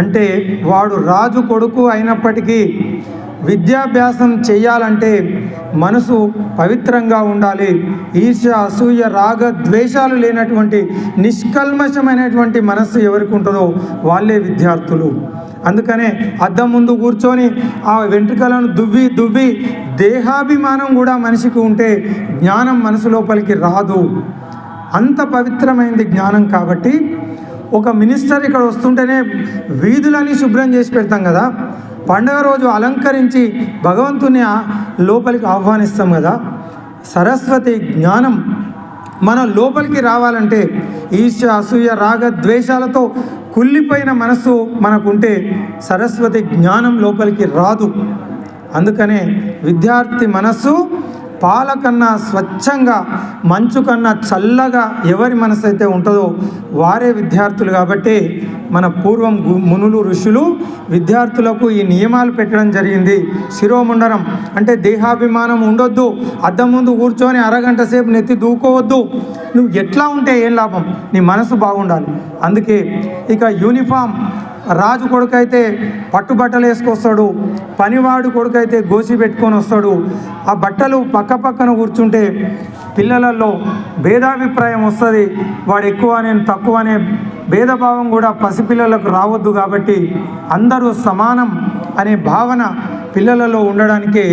అంటే వాడు రాజు కొడుకు అయినప్పటికీ విద్యాభ్యాసం చేయాలంటే మనసు పవిత్రంగా ఉండాలి. ఈర్ష్య, అసూయ, రాగ ద్వేషాలు లేనటువంటి నిష్కల్మషమైనటువంటి మనస్సు ఎవరికి ఉంటుందో వాళ్ళే విద్యార్థులు. అందుకనే అద్దం ముందు కూర్చొని ఆ వెంట్రుకలను దువ్వి దేహాభిమానం కూడా మనిషికి ఉంటే జ్ఞానం మనసు లోపలికి రాదు. అంత పవిత్రమైనది జ్ఞానం. కాబట్టి ఒక మినిస్టర్ ఇక్కడ వస్తుంటేనే వీధులని శుభ్రం చేసి పెడతాం కదా. పండుగ రోజు అలంకరించి భగవంతుని లోపలికి ఆహ్వానిస్తాం కదా. సరస్వతి జ్ఞానం మన లోపలికి రావాలంటే ఈర్ష్య, అసూయ, రాగ ద్వేషాలతో కుళ్ళిపోయిన మనస్సు మనకుంటే సరస్వతి జ్ఞానం లోపలికి రాదు. అందుకనే విద్యార్థి మనస్సు పాల కన్నా స్వచ్ఛంగా, మంచు కన్నా చల్లగా ఎవరి మనసు అయితే ఉంటుందో వారే విద్యార్థులు. కాబట్టి మన పూర్వం మునులు ఋషులు విద్యార్థులకు ఈ నియమాలు పెట్టడం జరిగింది. శిరోముండనం అంటే దేహాభిమానం ఉండొద్దు, అద్దం ముందు కూర్చొని అరగంట సేపు నెత్తి దూకోవద్దు. నువ్వు ఎట్లా ఉంటే ఏం లాభం, నీ మనసు బాగుండాలి. అందుకే ఇక యూనిఫామ్, రాజు కొడుకైతే పట్టుబట్టలు వేసుకొస్తాడు, పనివాడు కొడుకైతే గోసి పెట్టుకొని వస్తాడు. ఆ బట్టలు పక్క పక్కన కూర్చుంటే పిల్లలలో భేదాభిప్రాయం వస్తుంది. వాడు ఎక్కువ, నేను తక్కువ అనే భేదభావం కూడా పసిపిల్లలకు రావద్దు. కాబట్టి అందరూ సమానం అనే భావన పిల్లలలో ఉండడానికి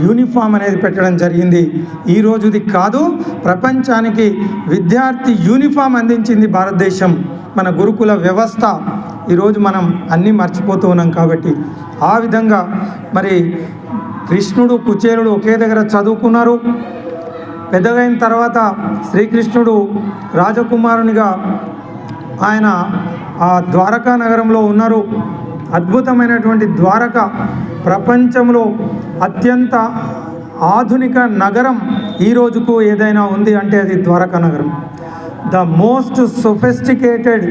యూనిఫామ్ అనేది పెట్టడం జరిగింది. ఈ రోజుది కాదు, ప్రపంచానికి విద్యార్థి యూనిఫామ్ అందించింది భారతదేశం, మన గురుకుల వ్యవస్థ. ఈరోజు మనం అన్నీ మర్చిపోతూ ఉన్నాం. కాబట్టి ఆ విధంగా మరి కృష్ణుడు కుచేలుడు ఒకే దగ్గర చదువుకున్నారు. పెద్దగైన తర్వాత శ్రీకృష్ణుడు రాజకుమారునిగా ఆయన ఆ ద్వారకా నగరంలో ఉన్నారు. అద్భుతమైనటువంటి ద్వారక, ప్రపంచంలో అత్యంత ఆధునిక నగరం ఈ రోజుకు ఏదైనా ఉంది అంటే అది ద్వారకా నగరం. The most sophisticated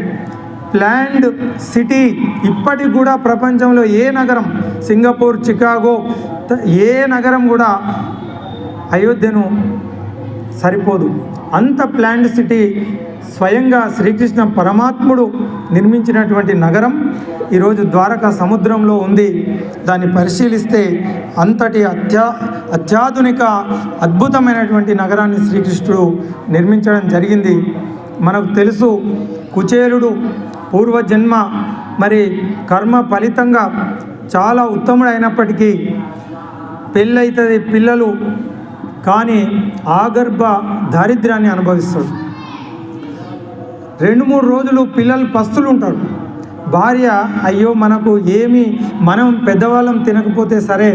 planned city. ఇప్పటికి కూడా ప్రపంచంలో ఏ నగరం, సింగపూర్, చికాగో, ఏ నగరం కూడా అయోధ్యను సరిపోదు. అంత ప్లాన్డ్ సిటీ స్వయంగా శ్రీకృష్ణ పరమాత్ముడు నిర్మించినటువంటి నగరం ఈరోజు ద్వారకా సముద్రంలో ఉంది. దాన్ని పరిశీలిస్తే అంతటి అత్యాధునిక అద్భుతమైనటువంటి నగరాన్ని శ్రీకృష్ణుడు నిర్మించడం జరిగింది. మనకు తెలుసు, కుచేలుడు పూర్వజన్మ మరి కర్మ ఫలితంగా చాలా ఉత్తముడు అయినప్పటికీ పెళ్ళైతుంది, పిల్లలు, కానీ ఆగర్భ దారిద్ర్యాన్ని అనుభవిస్తాడు. 2-3 రోజులు పిల్లలు పస్తులు ఉంటారు. భార్య అయ్యో మనకు ఏమి, మనం పెద్దవాళ్ళం తినకపోతే సరే,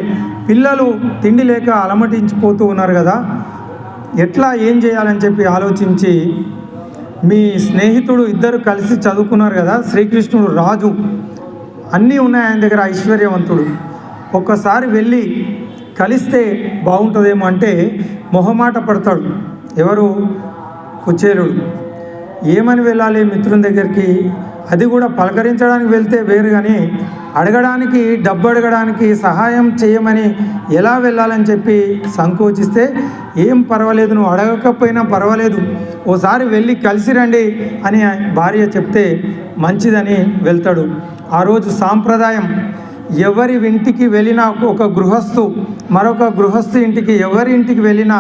పిల్లలు తిండి లేక అలమటించిపోతూ ఉన్నారు కదా, ఎట్లా ఏం చేయాలని చెప్పి ఆలోచించి, మీ స్నేహితుడు ఇద్దరు కలిసి చదువుకున్నారు కదా, శ్రీకృష్ణుడు రాజు, అన్నీ ఉన్నాయి ఆయన దగ్గర, ఐశ్వర్యవంతుడు, ఒక్కసారి వెళ్ళి కలిస్తే బాగుంటుందేమో అంటే మొహమాట పడతాడు. ఎవరు? కుచేలుడు. ఏమని వెళ్ళాలి మిత్రుని దగ్గరికి? అది కూడా పలకరించడానికి వెళ్తే వేరు, కానీ అడగడానికి, డబ్బు అడగడానికి, సహాయం చేయమని ఎలా వెళ్ళాలని చెప్పి సంకోచిస్తే, ఏం పర్వాలేదు, నువ్వు అడగకపోయినా పర్వాలేదు, ఓసారి వెళ్ళి కలిసి రండి అని భార్య చెప్తే మంచిదని వెళ్తాడు. ఆ రోజు సాంప్రదాయం, ఎవరి ఇంటికి వెళ్ళినా ఒక గృహస్థు మరొక గృహస్థు ఇంటికి, ఎవరి ఇంటికి వెళ్ళినా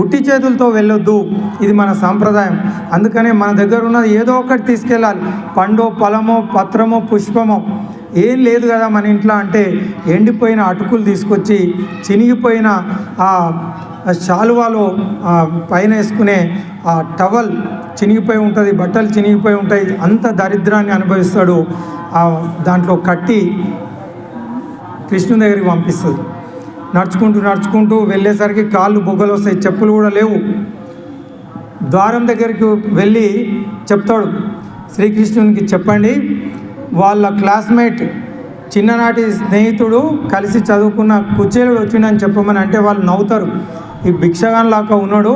ఉట్టి చేతులతో వెళ్ళొద్దు. ఇది మన సాంప్రదాయం. అందుకనే మన దగ్గర ఉన్నది ఏదో ఒకటి తీసుకెళ్ళాలి. పండో, ఫలమో, పత్రమో, పుష్పమో. ఏం లేదు కదా మన ఇంట్లో అంటే ఎండిపోయిన అటుకులు తీసుకొచ్చి, చినిగిపోయిన ఆ శాలువాలో పైన వేసుకునే ఆ టవల్ చినిగిపోయి ఉంటుంది, బట్టలు చినిగిపోయి ఉంటాయి, అంత దరిద్రాన్ని అనుభవిస్తాడు. దాంట్లో కట్టి కృష్ణుని దగ్గరికి పంపిస్తుంది. నడుచుకుంటూ వెళ్ళేసరికి కాళ్ళు బొగ్గలు వస్తాయి, చెప్పులు కూడా లేవు. ద్వారం దగ్గరికి వెళ్ళి చెప్తాడు, శ్రీకృష్ణునికి చెప్పండి, వాళ్ళ క్లాస్మేట్, చిన్ననాటి స్నేహితుడు, కలిసి చదువుకున్న కుచేలుడు వచ్చిండని చెప్పమని. అంటే వాళ్ళు నవ్వుతారు, ఈ భిక్షగాన్ లాగా ఉన్నాడు,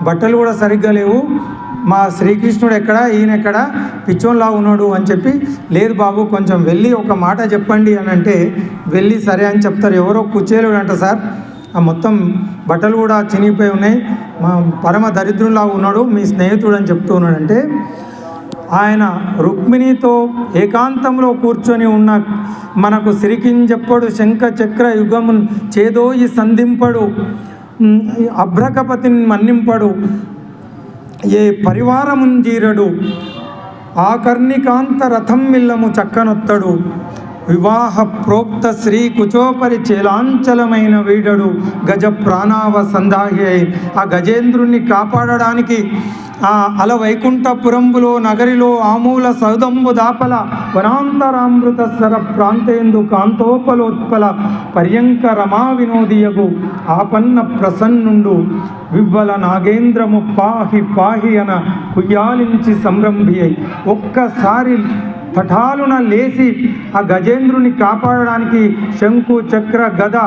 బట్టలు కూడా సరిగ్గా లేవు, మా శ్రీకృష్ణుడు ఎక్కడ, ఈయన ఎక్కడ, పిచ్చోన్లా ఉన్నాడు అని చెప్పి, లేదు బాబు కొంచెం వెళ్ళి ఒక మాట చెప్పండి అని అంటే వెళ్ళి సరే అని చెప్తారు. ఎవరో కుచేలుడు అంట సార్, ఆ మొత్తం బట్టలు కూడా చినిగిపోయి ఉన్నాయి, మా పరమ దరిద్రులాగా ఉన్నాడు మీ స్నేహితుడు అని చెప్తూ ఉన్నాడంటే, ఆయన రుక్మిణితో ఏకాంతంలో కూర్చొని ఉన్న మనకు సిరికింజప్పడు శంఖ చక్ర యుగమున్ చేదోయి సంధింపడు అభ్రకపతిని మన్నింపడు ఏ పరివారముంజీరడు ఆకర్ణికాంత రథం మిల్లము చక్కనొత్తడు వివాహ ప్రోక్త శ్రీ కుచోపరి చేలాంచలమైన వీడడు గజ ప్రాణావ సందాహి అయి ఆ గజేంద్రుణ్ణి కాపాడడానికి అల వైకుంఠపురంబులో నగరిలో ఆమూల సౌదంబు దాపల వనాంతరామృత సర ప్రాంతేందు కాంతోపలోత్పల పర్యంక రమా వినోదియగు ఆపన్న ప్రసన్నుండు వివ్వల నాగేంద్రము పాహి పాహి అన కుయ్యాలించి సంరంభి అయి ఒక్కసారి తటాలున లేచి ఆ గజేంద్రుని కాపాడడానికి శంకు చక్ర గద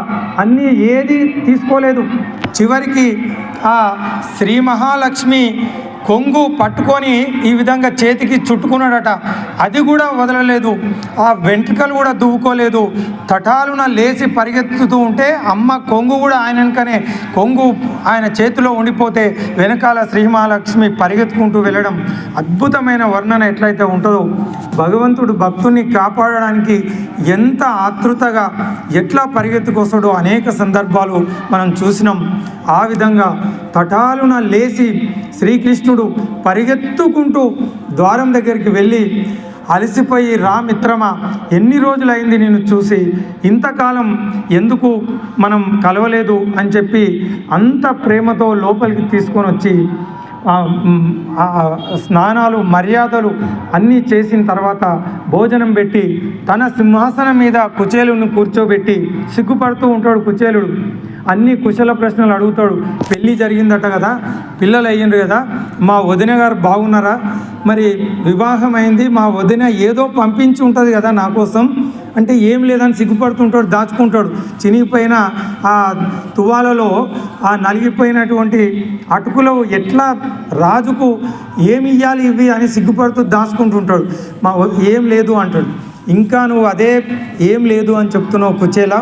అన్నీ ఏది తీసుకోలేదు. చివరికి ఆ శ్రీ మహాలక్ష్మి కొంగు పట్టుకొని ఈ విధంగా చేతికి చుట్టుకున్నాడట. అది కూడా వదలలేదు, ఆ వెంట్రుకలు కూడా దువ్వుకోలేదు. తటాలున లేచి పరిగెత్తుతూ ఉంటే అమ్మ కొంగు కూడా ఆయన వెనకనే, కొంగు ఆయన చేతిలో ఉండిపోతే వెనకాల శ్రీ మహాలక్ష్మి పరిగెత్తుకుంటూ వెళ్ళడం అద్భుతమైన వర్ణన ఎట్లయితే ఉంటుందో, భగవంతుడు భక్తుని కాపాడడానికి ఎంత ఆతృతగా ఎట్లా పరిగెత్తుకొస్తాడో అనేక సందర్భాలు మనం చూసినాం. ఆ విధంగా తటాలున లేచి శ్రీకృష్ణుడు పరిగెత్తుకుంటూ ద్వారం దగ్గరికి వెళ్ళి అలసిపోయి, రా మిత్రమా, ఎన్ని రోజులైంది నేను చూసి, ఇంతకాలం ఎందుకు మనం కలవలేదు అని చెప్పి అంత ప్రేమతో లోపలికి తీసుకొని వచ్చి స్నానాలు మర్యాదలు అన్నీ చేసిన తర్వాత భోజనం పెట్టి తన సింహాసనం మీద కుచేలుని కూర్చోబెట్టి, సిగ్గుపడుతూ ఉంటాడు కుచేలుడు, అన్ని కుశల ప్రశ్నలు అడుగుతాడు. పెళ్ళి జరిగిందట కదా, పిల్లలు అయ్యిండ్రు కదా, మా వదిన గారు బాగున్నారా, మరి వివాహం అయింది, మా వదిన ఏదో పంపించి ఉంటుంది కదా నా కోసం అంటే ఏం లేదని సిగ్గుపడుతుంటాడు, దాచుకుంటాడు. చినిగిపోయిన ఆ తువాలలో ఆ నలిగిపోయినటువంటి అటుకులో ఎట్లా రాజుకు ఏమి ఇవ్వాలి ఇవి అని సిగ్గుపడుతూ దాచుకుంటుంటాడు. ఏం లేదు అంటాడు. ఇంకా నువ్వు అదే ఏం లేదు అని చెప్తున్నావు కుచేలా,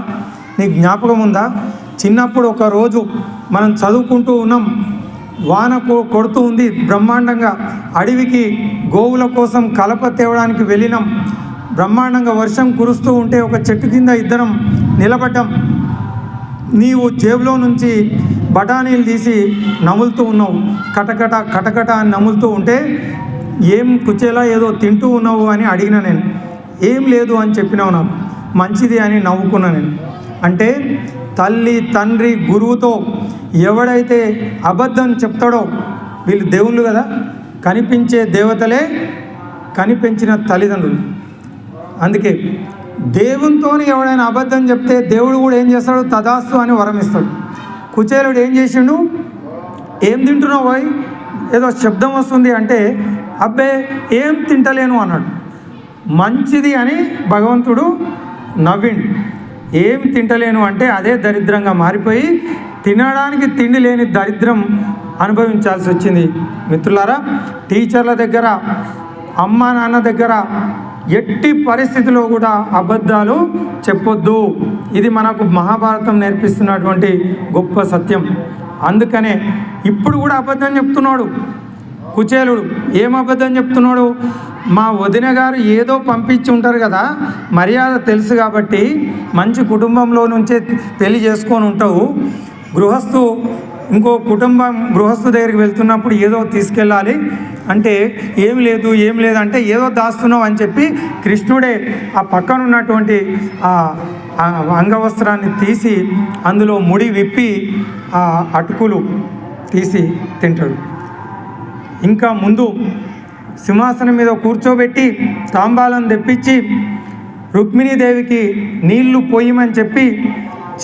నీకు జ్ఞాపకం ఉందా? చిన్నప్పుడు ఒక రోజు మనం చదువుకుంటూ ఉన్నాం, వాన కొడుతూ ఉంది బ్రహ్మాండంగా, అడవికి గోవుల కోసం కలప తేవడానికి వెళ్ళినాం. బ్రహ్మాండంగా వర్షం కురుస్తూ ఉంటే ఒక చెట్టు కింద ఇద్దరం నిలబడ్డాం. నీవు జేబులో నుంచి బఠానీలు తీసి నములుతూ ఉన్నావు, కటకట కటకట అని నములుతూ ఉంటే, ఏం కుచేలా ఏదో తింటూ ఉన్నావు అని అడిగిన నేను. ఏం లేదు అని చెప్పినావు నాకు, మంచిది అని నవ్వుకున్నా నేను. అంటే తల్లి తండ్రి గురువుతో ఎవడైతే అబద్ధం చెప్తాడో, వీళ్ళు దేవుళ్ళు కదా, కనిపించే దేవతలే కనిపించిన తల్లిదండ్రులు. అందుకే దేవునితో ఎవడైనా అబద్ధం చెప్తే దేవుడు కూడా ఏం చేస్తాడు, తదాస్తు అని వరం ఇస్తాడు. కుచేలుడు ఏం చేసిండు, ఏం తింటున్నావు పోయి, ఏదో శబ్దం వస్తుంది అంటే, అబ్బే ఏం తింటలేను అన్నాడు. మంచిది అని భగవంతుడు నవ్విండు. ఏం తింటలేను అంటే అదే దరిద్రంగా మారిపోయి తినడానికి తిండి లేని దరిద్రం అనుభవించాల్సి వచ్చింది. మిత్రులారా, టీచర్ల దగ్గర, అమ్మ నాన్న దగ్గర ఎట్టి పరిస్థితిలో కూడా అబద్ధాలు చెప్పొద్దు. ఇది మనకు మహాభారతం నేర్పిస్తున్నటువంటి గొప్ప సత్యం. అందుకనే ఇప్పుడు కూడా అబద్ధం చెప్తున్నాడు కుచేలుడు. ఏం అబద్ధం చెప్తున్నాడు, మా వదిన గారు ఏదో పంపించి ఉంటారు కదా, మర్యాద తెలుసు కాబట్టి మంచి కుటుంబంలో నుంచే పెళ్లి చేసుకొని ఉంటావు, ఇంకో కుటుంబం గృహస్థు దగ్గరికి వెళ్తున్నప్పుడు ఏదో తీసుకెళ్ళాలి అంటే ఏం లేదు అంటే ఏదో దాస్తున్నావు అని చెప్పి కృష్ణుడే ఆ పక్కన ఉన్నటువంటి ఆ అంగవస్త్రాన్ని తీసి అందులో ముడి విప్పి ఆ అటుకులు తీసి తింటాడు. ఇంకా ముందు సింహాసనం మీద కూర్చోబెట్టి తాంబాలను తెప్పించి రుక్మిణీదేవికి నీళ్లు పోయమని చెప్పి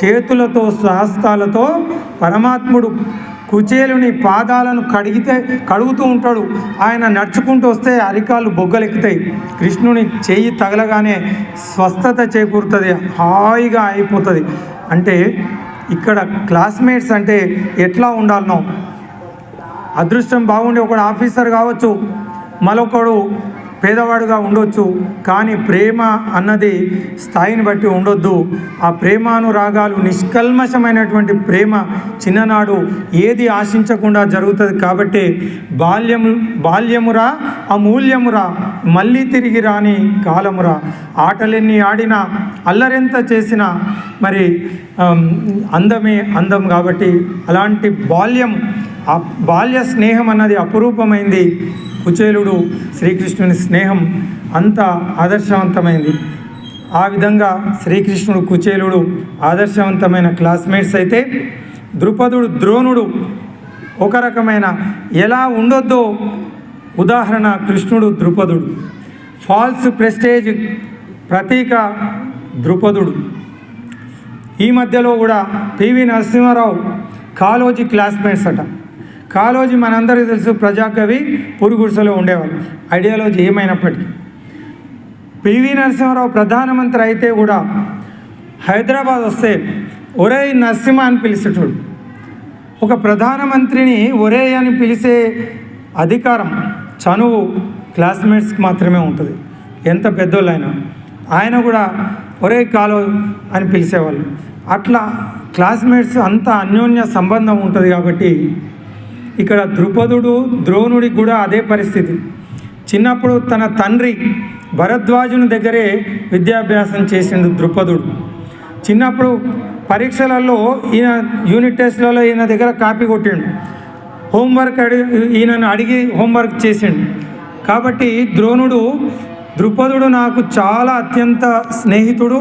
చేతులతో సహస్తాలతో పరమాత్ముడు కుచేలుని పాదాలను కడుగుతూ ఉంటాడు. ఆయన నడుచుకుంటూ వస్తే అరికాలు బొగ్గలెక్కుతాయి. కృష్ణుని చేయి తగలగానే స్వస్థత చేకూరుతుంది, హాయిగా అయిపోతుంది. అంటే ఇక్కడ క్లాస్మేట్స్ అంటే ఎట్లా ఉండాలనో, అదృష్టం బాగుండి ఒకడు ఆఫీసర్ కావచ్చు, మరొకడు పేదవాడుగా ఉండొచ్చు, కానీ ప్రేమ అన్నది స్థాయిని బట్టి ఉండొద్దు. ఆ ప్రేమానురాగాలు నిష్కల్మషమైనటువంటి ప్రేమ చిన్ననాడు ఏది ఆశించకుండా జరుగుతుంది. కాబట్టి బాల్యమురా అమూల్యమురా, మళ్ళీ తిరిగి రాని కాలమురా, ఆటలెన్ని ఆడినా అల్లరెంత చేసినా మరి అందమే అందం. కాబట్టి అలాంటి ఆ బాల్య స్నేహం అన్నది అపురూపమైంది. కుచేలుడు శ్రీకృష్ణుని స్నేహం అంత ఆదర్శవంతమైంది. ఆ విధంగా శ్రీకృష్ణుడు కుచేలుడు ఆదర్శవంతమైన క్లాస్మేట్స్ అయితే, ద్రుపదుడు ద్రోణుడు ఒక రకమైన ఎలా ఉండొద్దో ఉదాహరణ. కృష్ణుడు ద్రుపదుడు, ఫాల్స్ ప్రెస్టేజ్ ప్రతీక ద్రుపదుడు. ఈ మధ్యలో కూడా పివి నరసింహారావు కాళోజీ క్లాస్మేట్స్ అట. కాళోజీ మనందరికీ తెలుసు, ప్రజాకవి, పురుగుడిసలో ఉండేవాళ్ళు. ఐడియాలజీ ఏమైనప్పటికీ పివి నరసింహారావు ప్రధానమంత్రి అయితే కూడా హైదరాబాద్ వస్తే ఒరే నరసింహ అని పిలిచేటోడు. ఒక ప్రధానమంత్రిని ఒరే అని పిలిచే అధికారం, చనువు క్లాస్మేట్స్కి మాత్రమే ఉంటుంది. ఎంత పెద్దోళ్ళైనా ఆయన కూడా ఒరే కాలో అని పిలిచేవాళ్ళు. అట్లా క్లాస్మేట్స్ అంత అన్యోన్య సంబంధం ఉంటుంది. కాబట్టి ఇక్కడ ద్రుపదుడు, ద్రోణుడికి కూడా అదే పరిస్థితి. చిన్నప్పుడు తన తండ్రి భరద్వాజుని దగ్గరే విద్యాభ్యాసం చేసిండు ద్రుపదుడు. చిన్నప్పుడు పరీక్షలలో ఈయన యూనిట్ టెస్ట్లలో ఈయన దగ్గర కాపీ కొట్టిండు. హోంవర్క్ ఈయనను అడిగి హోంవర్క్ చేసిండు. కాబట్టి ద్రుపదుడు నాకు చాలా అత్యంత స్నేహితుడు,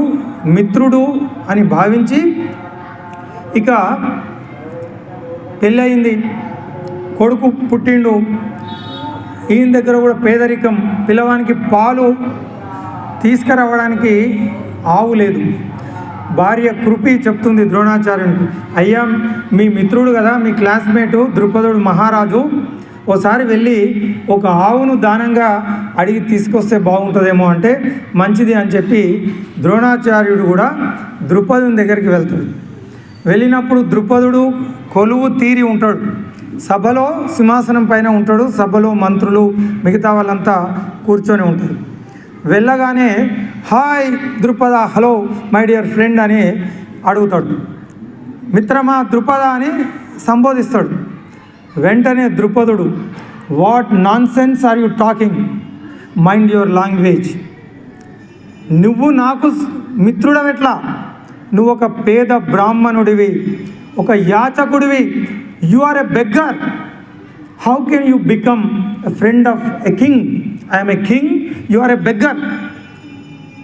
మిత్రుడు అని భావించి ఇక పెళ్ళయింది, కొడుకు పుట్టిండు. ఈయన దగ్గర కూడా పేదరికం, పిల్లవానికి పాలు తీసుకురావడానికి ఆవు లేదు. భార్య కృపి చెప్తుంది ద్రోణాచార్యునికి, అయ్యా మీ మిత్రుడు కదా, మీ క్లాస్మేటు ద్రుపదుడు మహారాజు, ఓసారి వెళ్ళి ఒక ఆవును దానంగా అడిగి తీసుకొస్తే బాగుంటుందేమో అంటే మంచిది అని చెప్పి ద్రోణాచార్యుడు కూడా ద్రుపదుని దగ్గరికి వెళ్తాడు. వెళ్ళినప్పుడు ద్రుపదుడు కొలువు తీరి ఉంటాడు, సభలో సింహాసనం పైన ఉంటాడు. సభలో మంత్రులు మిగతా వాళ్ళంతా కూర్చొని ఉంటారు. వెళ్ళగానే hi Drupada, hello my dear friend అని అడుగుతాడు. మిత్రమా ద్రుపద అని సంబోధిస్తాడు. వెంటనే ద్రుపదుడు, what nonsense are you talking, mind your language. నువ్వు నాకు మిత్రుడవెట్లా? నువ్వు ఒక పేద బ్రాహ్మణుడివి, ఒక యాచకుడివి. You are a beggar. How can you become a friend of a king? I'm a king, you are a beggar.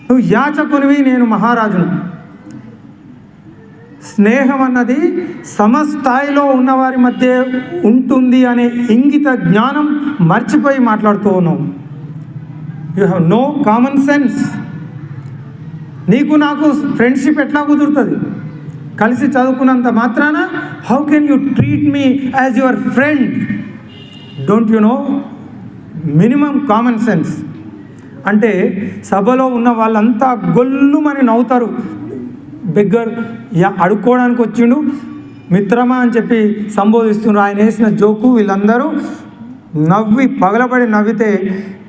నువ్వు యాచకునివి, నేను మహారాజును. స్నేహం అన్నది సమస్థాయిలో ఉన్నవారి మధ్య ఉంటుంది అనే ఇంగిత జ్ఞానం మర్చిపోయి మాట్లాడుతూ ఉన్నావు. You have no common sense. నీకు నాకు ఫ్రెండ్షిప్ ఎట్లా కుదురుతుంది? కలిసి చదువుకున్నంత మాత్రాన how can you treat me as your friend? Don't you know minimum common sense? అంటే సభలో ఉన్న వాళ్ళంతా గొల్లుమని నవ్వుతారు. బెగ్గర్ అడుక్కోవడానికి వచ్చిండు, మిత్రమా అని చెప్పి సంబోధిస్తున్నారు. ఆయన వేసిన జోకు వీళ్ళందరూ నవ్వి పగలబడి నవ్వితే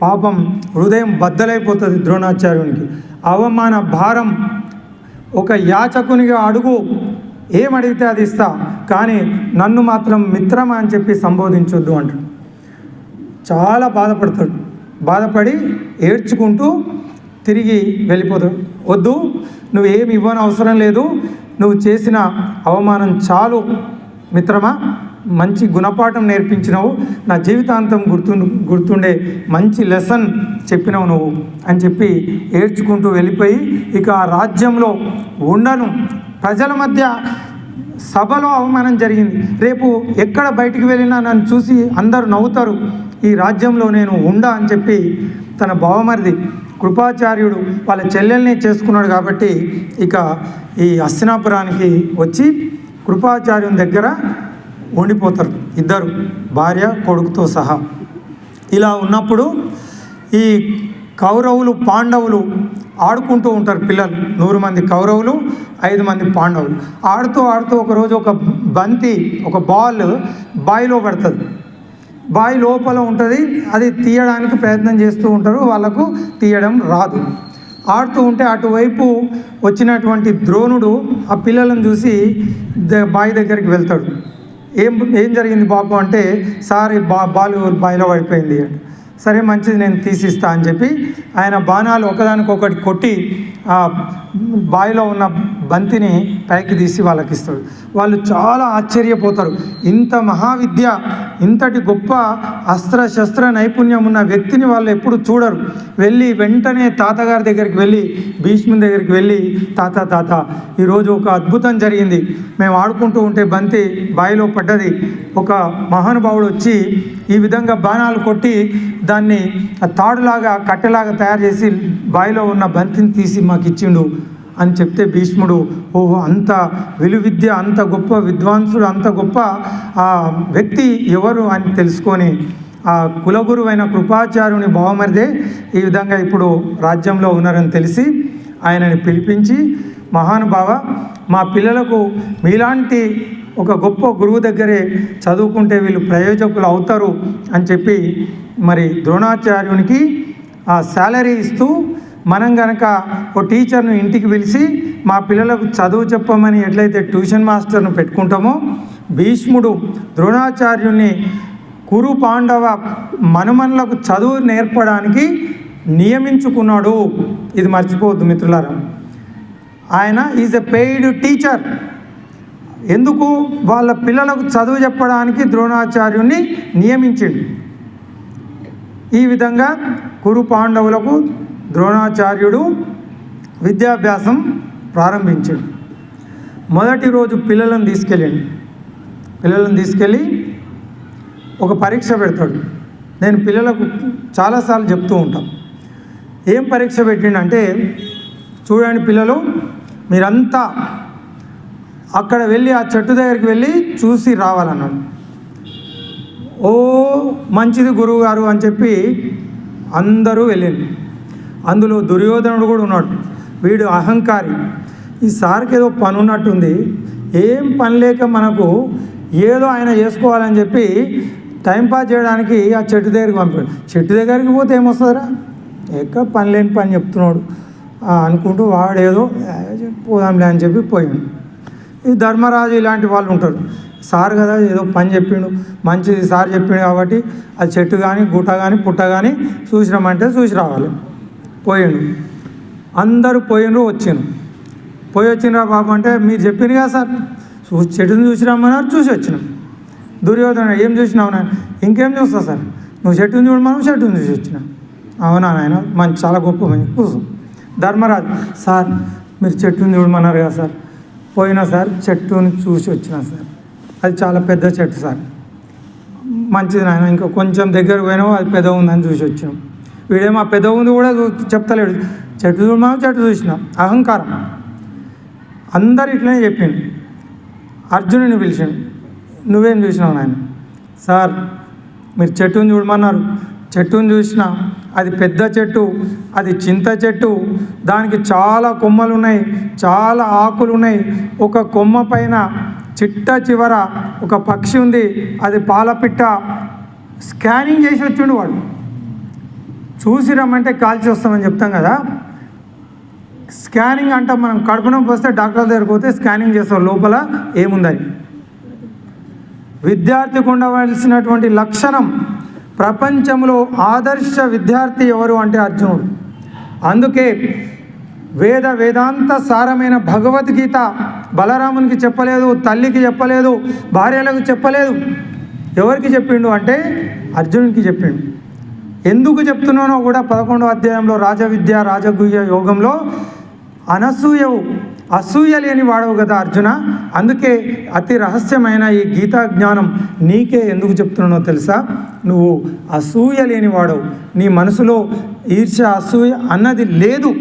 పాపం హృదయం బద్దలైపోతుంది ద్రోణాచార్యునికి. అవమాన భారం. ఒక యాచకునిగా అడుగు, ఏమడిగితే అది ఇస్తా, కానీ నన్ను మాత్రం మిత్రమా అని చెప్పి సంబోధించొద్దు అంటాడు. చాలా బాధపడతాడు. బాధపడి ఏడ్చుకుంటూ తిరిగి వెళ్ళిపోతాడు. వద్దు, నువ్వు ఏమి ఇవ్వని అవసరం లేదు, నువ్వు చేసిన అవమానం చాలు మిత్రమా, మంచి గుణపాఠం నేర్పించినావు, నా జీవితాంతం గుర్తుండే మంచి లెసన్ చెప్పినావు నువ్వు అని చెప్పి ఏడ్చుకుంటూ వెళ్ళిపోయి ఇక ఆ రాజ్యంలో ఉండను. ప్రజల మధ్య సభలో అవమానం జరిగింది. రేపు ఎక్కడ బయటికి వెళ్ళినా నన్ను చూసి అందరూ నవ్వుతారు, ఈ రాజ్యంలో నేను ఉండా అని చెప్పి తన బావమరిది కృపాచార్యుడు వాళ్ళ చెల్లెల్ని చేసుకున్నాడు. కాబట్టి ఇక ఈ హస్తినాపురానికి వచ్చి కృపాచార్యుని దగ్గర ఉండిపోతారు ఇద్దరు, భార్య కొడుకుతో సహా. ఇలా ఉన్నప్పుడు ఈ కౌరవులు పాండవులు ఆడుకుంటూ ఉంటారు. పిల్లలు 100 మంది కౌరవులు, 5 మంది పాండవులు ఆడుతూ ఆడుతూ ఒకరోజు ఒక బంతి, ఒక బాల్ బావిలో పడుతుంది. బావి లోపల ఉంటుంది, అది తీయడానికి ప్రయత్నం చేస్తూ ఉంటారు, వాళ్ళకు తీయడం రాదు. ఆడుతూ ఉంటే అటువైపు వచ్చినటువంటి ద్రోణుడు ఆ పిల్లలను చూసి బావి దగ్గరికి వెళ్తాడు. ఏం జరిగింది బాబు అంటే, సార్ బాల్ బావిలో పడిపోయింది అంటే, సరే మంచిది నేను తీసిస్తా అని చెప్పి ఆయన బాణాలు ఒకదానికొకటి కొట్టి ఆ బావిలో ఉన్న బంతిని పైకి తీసి వాళ్ళకి ఇస్తాడు. వాళ్ళు చాలా ఆశ్చర్యపోతారు. ఇంత మహావిద్య, ఇంతటి గొప్ప అస్త్రశస్త్ర నైపుణ్యం ఉన్న వ్యక్తిని వాళ్ళు ఎప్పుడు చూడరు. వెళ్ళి వెంటనే తాతగారి దగ్గరికి వెళ్ళి, భీష్ముని దగ్గరికి వెళ్ళి, తాత ఈరోజు ఒక అద్భుతం జరిగింది, మేము ఆడుకుంటూ ఉంటే బంతి బావిలో పడ్డది, ఒక మహానుభావుడు వచ్చి ఈ విధంగా బాణాలు కొట్టి దాన్ని తాడులాగా కట్టెలాగా తయారు చేసి బావిలో ఉన్న బంతిని తీసి మాకు ఇచ్చిండు అని చెప్తే భీష్ముడు, ఓహో అంత విలువిద్య, అంత గొప్ప విద్వాంసుడు, అంత గొప్ప వ్యక్తి ఎవరు అని తెలుసుకొని ఆ కులగురువైన కృపాచార్యుని బావమరిదే ఈ విధంగా ఇప్పుడు రాజ్యంలో ఉన్నారని తెలిసి ఆయనని పిలిపించి, మహానుభావ, మా పిల్లలకు మీలాంటి ఒక గొప్ప గురువు దగ్గరే చదువుకుంటే వీళ్ళు ప్రయోజకులు అవుతారు అని చెప్పి మరి ద్రోణాచార్యునికి ఆ శాలరీ ఇస్తూ, మనం కనుక ఓ టీచర్ను ఇంటికి పిలిచి మా పిల్లలకు చదువు చెప్పమని ఎట్లయితే ట్యూషన్ మాస్టర్ను పెట్టుకుంటామో, భీష్ముడు ద్రోణాచార్యుని కురు పాండవ మనుమనులకు చదువు నేర్పడానికి నియమించుకున్నాడు. ఇది మర్చిపోవద్దు మిత్రులారా. ఆయన ఈజ్ ఎ పెయిడ్ టీచర్. ఎందుకు? వాళ్ళ పిల్లలకు చదువు చెప్పడానికి ద్రోణాచార్యుని నియమించిండు. ఈ విధంగా కురు పాండవులకు ద్రోణాచార్యుడు విద్యాభ్యాసం ప్రారంభించాడు. మొదటి రోజు పిల్లలను తీసుకెళ్ళి ఒక పరీక్ష పెడతాడు. నేను పిల్లలకు చాలాసార్లు చెప్తూ ఉంటాను. ఏం పరీక్ష పెట్టిండంటే, చూడండి పిల్లలు, మీరంతా అక్కడ వెళ్ళి ఆ చెట్టు దగ్గరికి వెళ్ళి చూసి రావాలన్నాడు. ఓ మంచిది గురువు గారు అని చెప్పి అందరూ వెళ్ళింది. అందులో దుర్యోధనుడు కూడా ఉన్నాడు. వీడు అహంకారి. ఈ సార్కి ఏదో పని ఉన్నట్టుంది, ఏం పని లేక మనకు ఏదో ఆయన చేసుకోవాలని చెప్పి టైంపాస్ చేయడానికి ఆ చెట్టు దగ్గరికి పంపాడు. చెట్టు దగ్గరికి పోతే ఏమొస్తుందిరా, ఎక్కడ పని లేని పని చెప్తున్నాడు అనుకుంటూ వాడేదో పోదాంలే అని చెప్పి పోయాడు. ఈ ధర్మరాజు ఇలాంటి వాళ్ళు ఉంటారు. సార్ కదా ఏదో పని చెప్పిండు, మంచిది సార్ చెప్పిండు కాబట్టి అది చెట్టు కానీ గుట్ట కానీ పుట్ట కానీ చూసినామంటే చూసి రావాలి. పోయిండు. అందరూ పోయిండ్రు, పోయి వచ్చినరా బాబు అంటే, మీరు చెప్పింది కదా సార్, చెట్టుని చూసి రమ్మన్నారు, చూసి వచ్చినాం. దుర్యోధన, ఏం చూసినావు నాయన? ఇంకేం చూస్తావు సార్, నువ్వు చెట్టుని చూడమను, చెట్టుని చూసి వచ్చినా. అవునా నాయన, మంచి చాలా గొప్ప మంచి కూర్చో. ధర్మరాజు, సార్ మీరు చెట్టుని చూడమన్నారు కదా సార్, పోయినా సార్ చెట్టుని చూసి వచ్చినా సార్, అది చాలా పెద్ద చెట్టు సార్. మంచిది నాయన, ఇంకా కొంచెం దగ్గర పోయినావు, అది పెద్ద ఉందని చూసి వచ్చినాం. వీడేమో ఆ పెద్ద ఉంది కూడా చెప్తలేడు, చెట్టు చూడమా, చెట్టు చూసినాం. అహంకారం. అందరు ఇట్లనే చెప్పిండు. అర్జునుని పిలిచాడు, నువ్వేం చూసినావు నాయన? సార్ మీరు చెట్టుని చూడమన్నారు, చెట్టుని చూసినా అది పెద్ద చెట్టు, అది చింత చెట్టు, దానికి చాలా కొమ్మలు ఉన్నాయి, చాలా ఆకులు ఉన్నాయి. ఒక కొమ్మ పైన చిట్ట చివర ఒక పక్షి ఉంది, అది పాలపిట్ట. స్కానింగ్ చేసి వచ్చిండు వాడు. చూసి రమ్మంటే కాల్చి వస్తామని చెప్తాం కదా, స్కానింగ్ అంటాం మనం. కడుపు నొప్పి వస్తే డాక్టర్ దగ్గరికి పోతే స్కానింగ్ చేస్తాం లోపల ఏముందని. విద్యార్థికి ఉండవలసినటువంటి లక్షణం, ప్రపంచంలో ఆదర్శ విద్యార్థి ఎవరు అంటే అర్జునుడు. అందుకే వేదాంత సారమైన భగవద్గీత బలరామునికి చెప్పలేదు, తల్లికి చెప్పలేదు, భార్యలకు చెప్పలేదు. ఎవరికి చెప్పిండు అంటే అర్జునుడికి చెప్పిండు. ఎందుకు చెప్తున్నానో కూడా 11వ అధ్యాయంలో రాజవిద్య రాజగుహ్య యోగంలో అసూయ లేని వాడవు కదా అర్జున, అందుకే అతి రహస్యమైన ఈ గీతా జ్ఞానం నీకే ఎందుకు చెప్తున్నానో తెలుసా? నువ్వు అసూయ లేని వాడవు, నీ మనసులో ఈర్ష్య అసూయ అన్నది లేదు.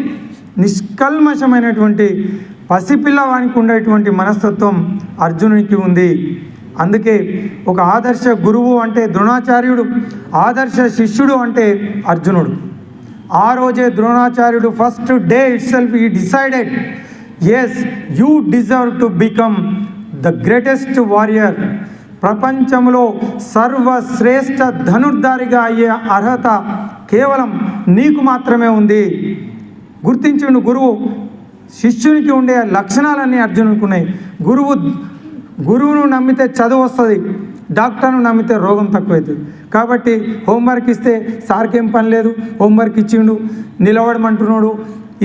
నిష్కల్మషమైనటువంటి పసిపిల్లవానికి ఉండేటువంటి మనస్తత్వం అర్జునునికి ఉంది. అందుకే ఒక ఆదర్శ గురువు అంటే ద్రోణాచార్యుడు, ఆదర్శ శిష్యుడు అంటే అర్జునుడు. ఆ రోజే ద్రోణాచార్యుడు first day itself he decided, yes you deserve to become the greatest warrior. ప్రపంచంలో సర్వశ్రేష్ఠ ధనుర్ధారిగా అయ్యే అర్హత కేవలం నీకు మాత్రమే ఉంది. గుర్తించిండు గురువు. శిష్యునికి ఉండే లక్షణాలన్నీ అర్జునునికి ఉన్నాయి. గురువును నమ్మితే చదువు వస్తుంది, డాక్టర్ను నమ్మితే రోగం తక్కువవుతుంది. కాబట్టి హోంవర్క్ ఇస్తే సార్కి ఏం పని లేదు, హోంవర్క్ ఇచ్చిండు, నిలబడమంటున్నాడు,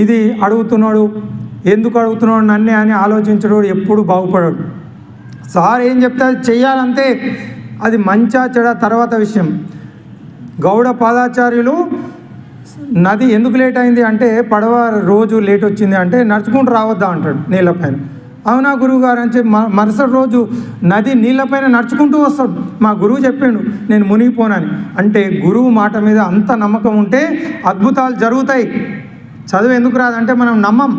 ఇది అడుగుతున్నాడు, ఎందుకు అడుగుతున్నాడు నన్నే అని ఆలోచించడు, ఎప్పుడు బాగుపడాడు. సార్ ఏం చెప్తే అది చెయ్యాలంతే, అది మంచా చెడా తర్వాత విషయం. గౌడ పాదాచార్యులు నది ఎందుకు లేట్ అయింది అంటే, పడవ రోజు లేట్ వచ్చింది అంటే నడుచుకుంటూ రావద్దా అంటాడు నీళ్ళపైన. అవునా గురువు గారు అని చెప్పి మరుసటి రోజు నది నీళ్ళపైన నడుచుకుంటూ వస్తాడు. మా గురువు చెప్పిండు నేను మునిగిపోనని. అంటే గురువు మాట మీద అంత నమ్మకం ఉంటే అద్భుతాలు జరుగుతాయి. చదువు ఎందుకు రాదంటే మనం నమ్మం,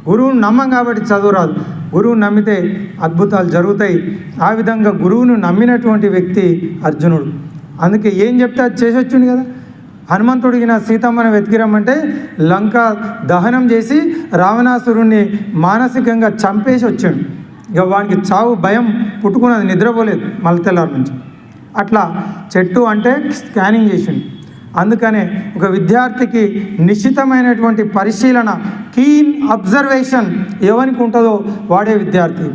గురువును నమ్మం కాబట్టి చదువు రాదు. గురువును నమ్మితే అద్భుతాలు జరుగుతాయి. ఆ విధంగా గురువును నమ్మినటువంటి వ్యక్తి అర్జునుడు. అందుకే ఏం చెప్తే అది చేసి వచ్చింది కదా. హనుమంతుడికి నా సీతమ్మను వెతికిరమ్మంటే లంక దహనం చేసి రావణాసురుణ్ణి మానసికంగా చంపేసి వచ్చాడు. ఇక వానికి చావు భయం పుట్టుకున్నది, నిద్రపోలేదు మళ్ళీ తెల్లారి నుంచి. అట్లా చెట్టు అంటే స్కానింగ్ చేసిండు. అందుకనే ఒక విద్యార్థికి నిశ్చితమైనటువంటి పరిశీలన, కీన్ అబ్జర్వేషన్ ఎవరికి ఉంటుందో వాడే విద్యార్థి.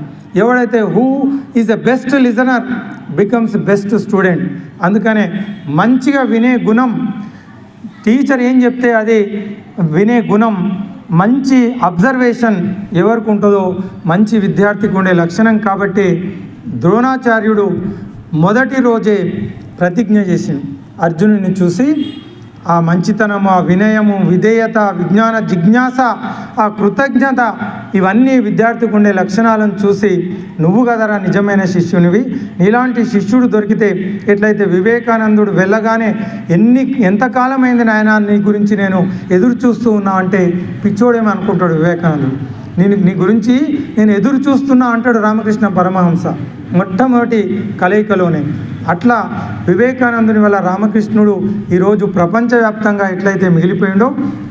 ఎవడైతే who is the best listener becomes best student. అందుకనే మంచిగా వినే గుణం, టీచర్ ఏం చెప్తే అది వినే గుణం, మంచి అబ్జర్వేషన్ ఎవరికి ఉంటుందో మంచి విద్యార్థికి ఉండే లక్షణం. కాబట్టి ద్రోణాచార్యుడు మొదటి రోజే ప్రతిజ్ఞ చేసింది. అర్జునుడిని చూసి ఆ మంచితనము, ఆ వినయము, విధేయత, విజ్ఞాన జిజ్ఞాస, ఆ కృతజ్ఞత, ఇవన్నీ విద్యార్థికి ఉండే లక్షణాలను చూసి నువ్వు కదరా నిజమైన శిష్యునివి, నీలాంటి శిష్యుడు దొరికితే ఎట్లయితే వివేకానందుడు వెళ్ళగానే ఎంతకాలమైంది నాయన నీ గురించి నేను ఎదురు చూస్తూ ఉన్నా అంటే పిచ్చోడేమో అనుకుంటాడు వివేకానందుడు. నీ గురించి నేను ఎదురు చూస్తున్నా అంటాడు రామకృష్ణ పరమహంస మొట్టమొదటి కలయికలోనే. అట్లా వివేకానందుని వల్ల రామకృష్ణుడు ఈరోజు ప్రపంచవ్యాప్తంగా ఎట్లయితే మిగిలిపోయిండో